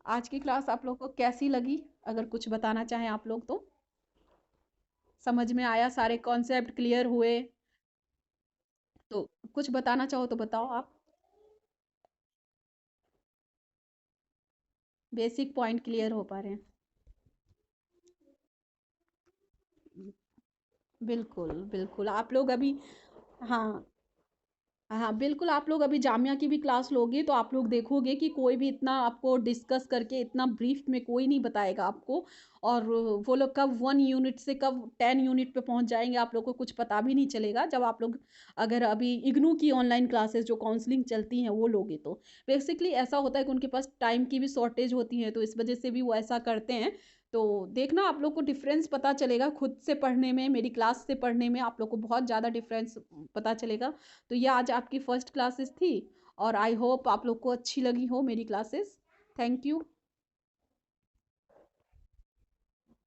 आज की क्लास आप लोग को कैसी लगी? अगर कुछ बताना चाहें आप लोग तो। समझ में आया? सारे कॉन्सेप्ट क्लियर हुए? तो कुछ बताना चाहो तो बताओ आप। बेसिक पॉइंट क्लियर हो पा रहे हैं? बिल्कुल बिल्कुल, आप लोग अभी, हाँ हाँ बिल्कुल, आप लोग अभी जामिया की भी क्लास लोगे तो आप लोग देखोगे कि कोई भी इतना आपको डिस्कस करके इतना ब्रीफ में कोई नहीं बताएगा आपको। और वो लोग कब 1 यूनिट से कब 10 यूनिट पे पहुंच जाएंगे आप लोग को कुछ पता भी नहीं चलेगा, जब आप लोग अगर अभी इग्नू की ऑनलाइन क्लासेस जो काउंसलिंग चलती हैं वो लोगे तो। बेसिकली ऐसा होता है कि उनके पास टाइम की भी शॉर्टेज होती है, तो इस वजह से भी वो ऐसा करते हैं। तो देखना, आप लोग को डिफरेंस पता चलेगा खुद से पढ़ने में, मेरी क्लास से पढ़ने में आप लोग को बहुत ज़्यादा डिफरेंस पता चलेगा। तो ये आज आपकी फर्स्ट क्लासेस थी, और आई होप आप लोग को अच्छी लगी हो मेरी क्लासेस। Thank you.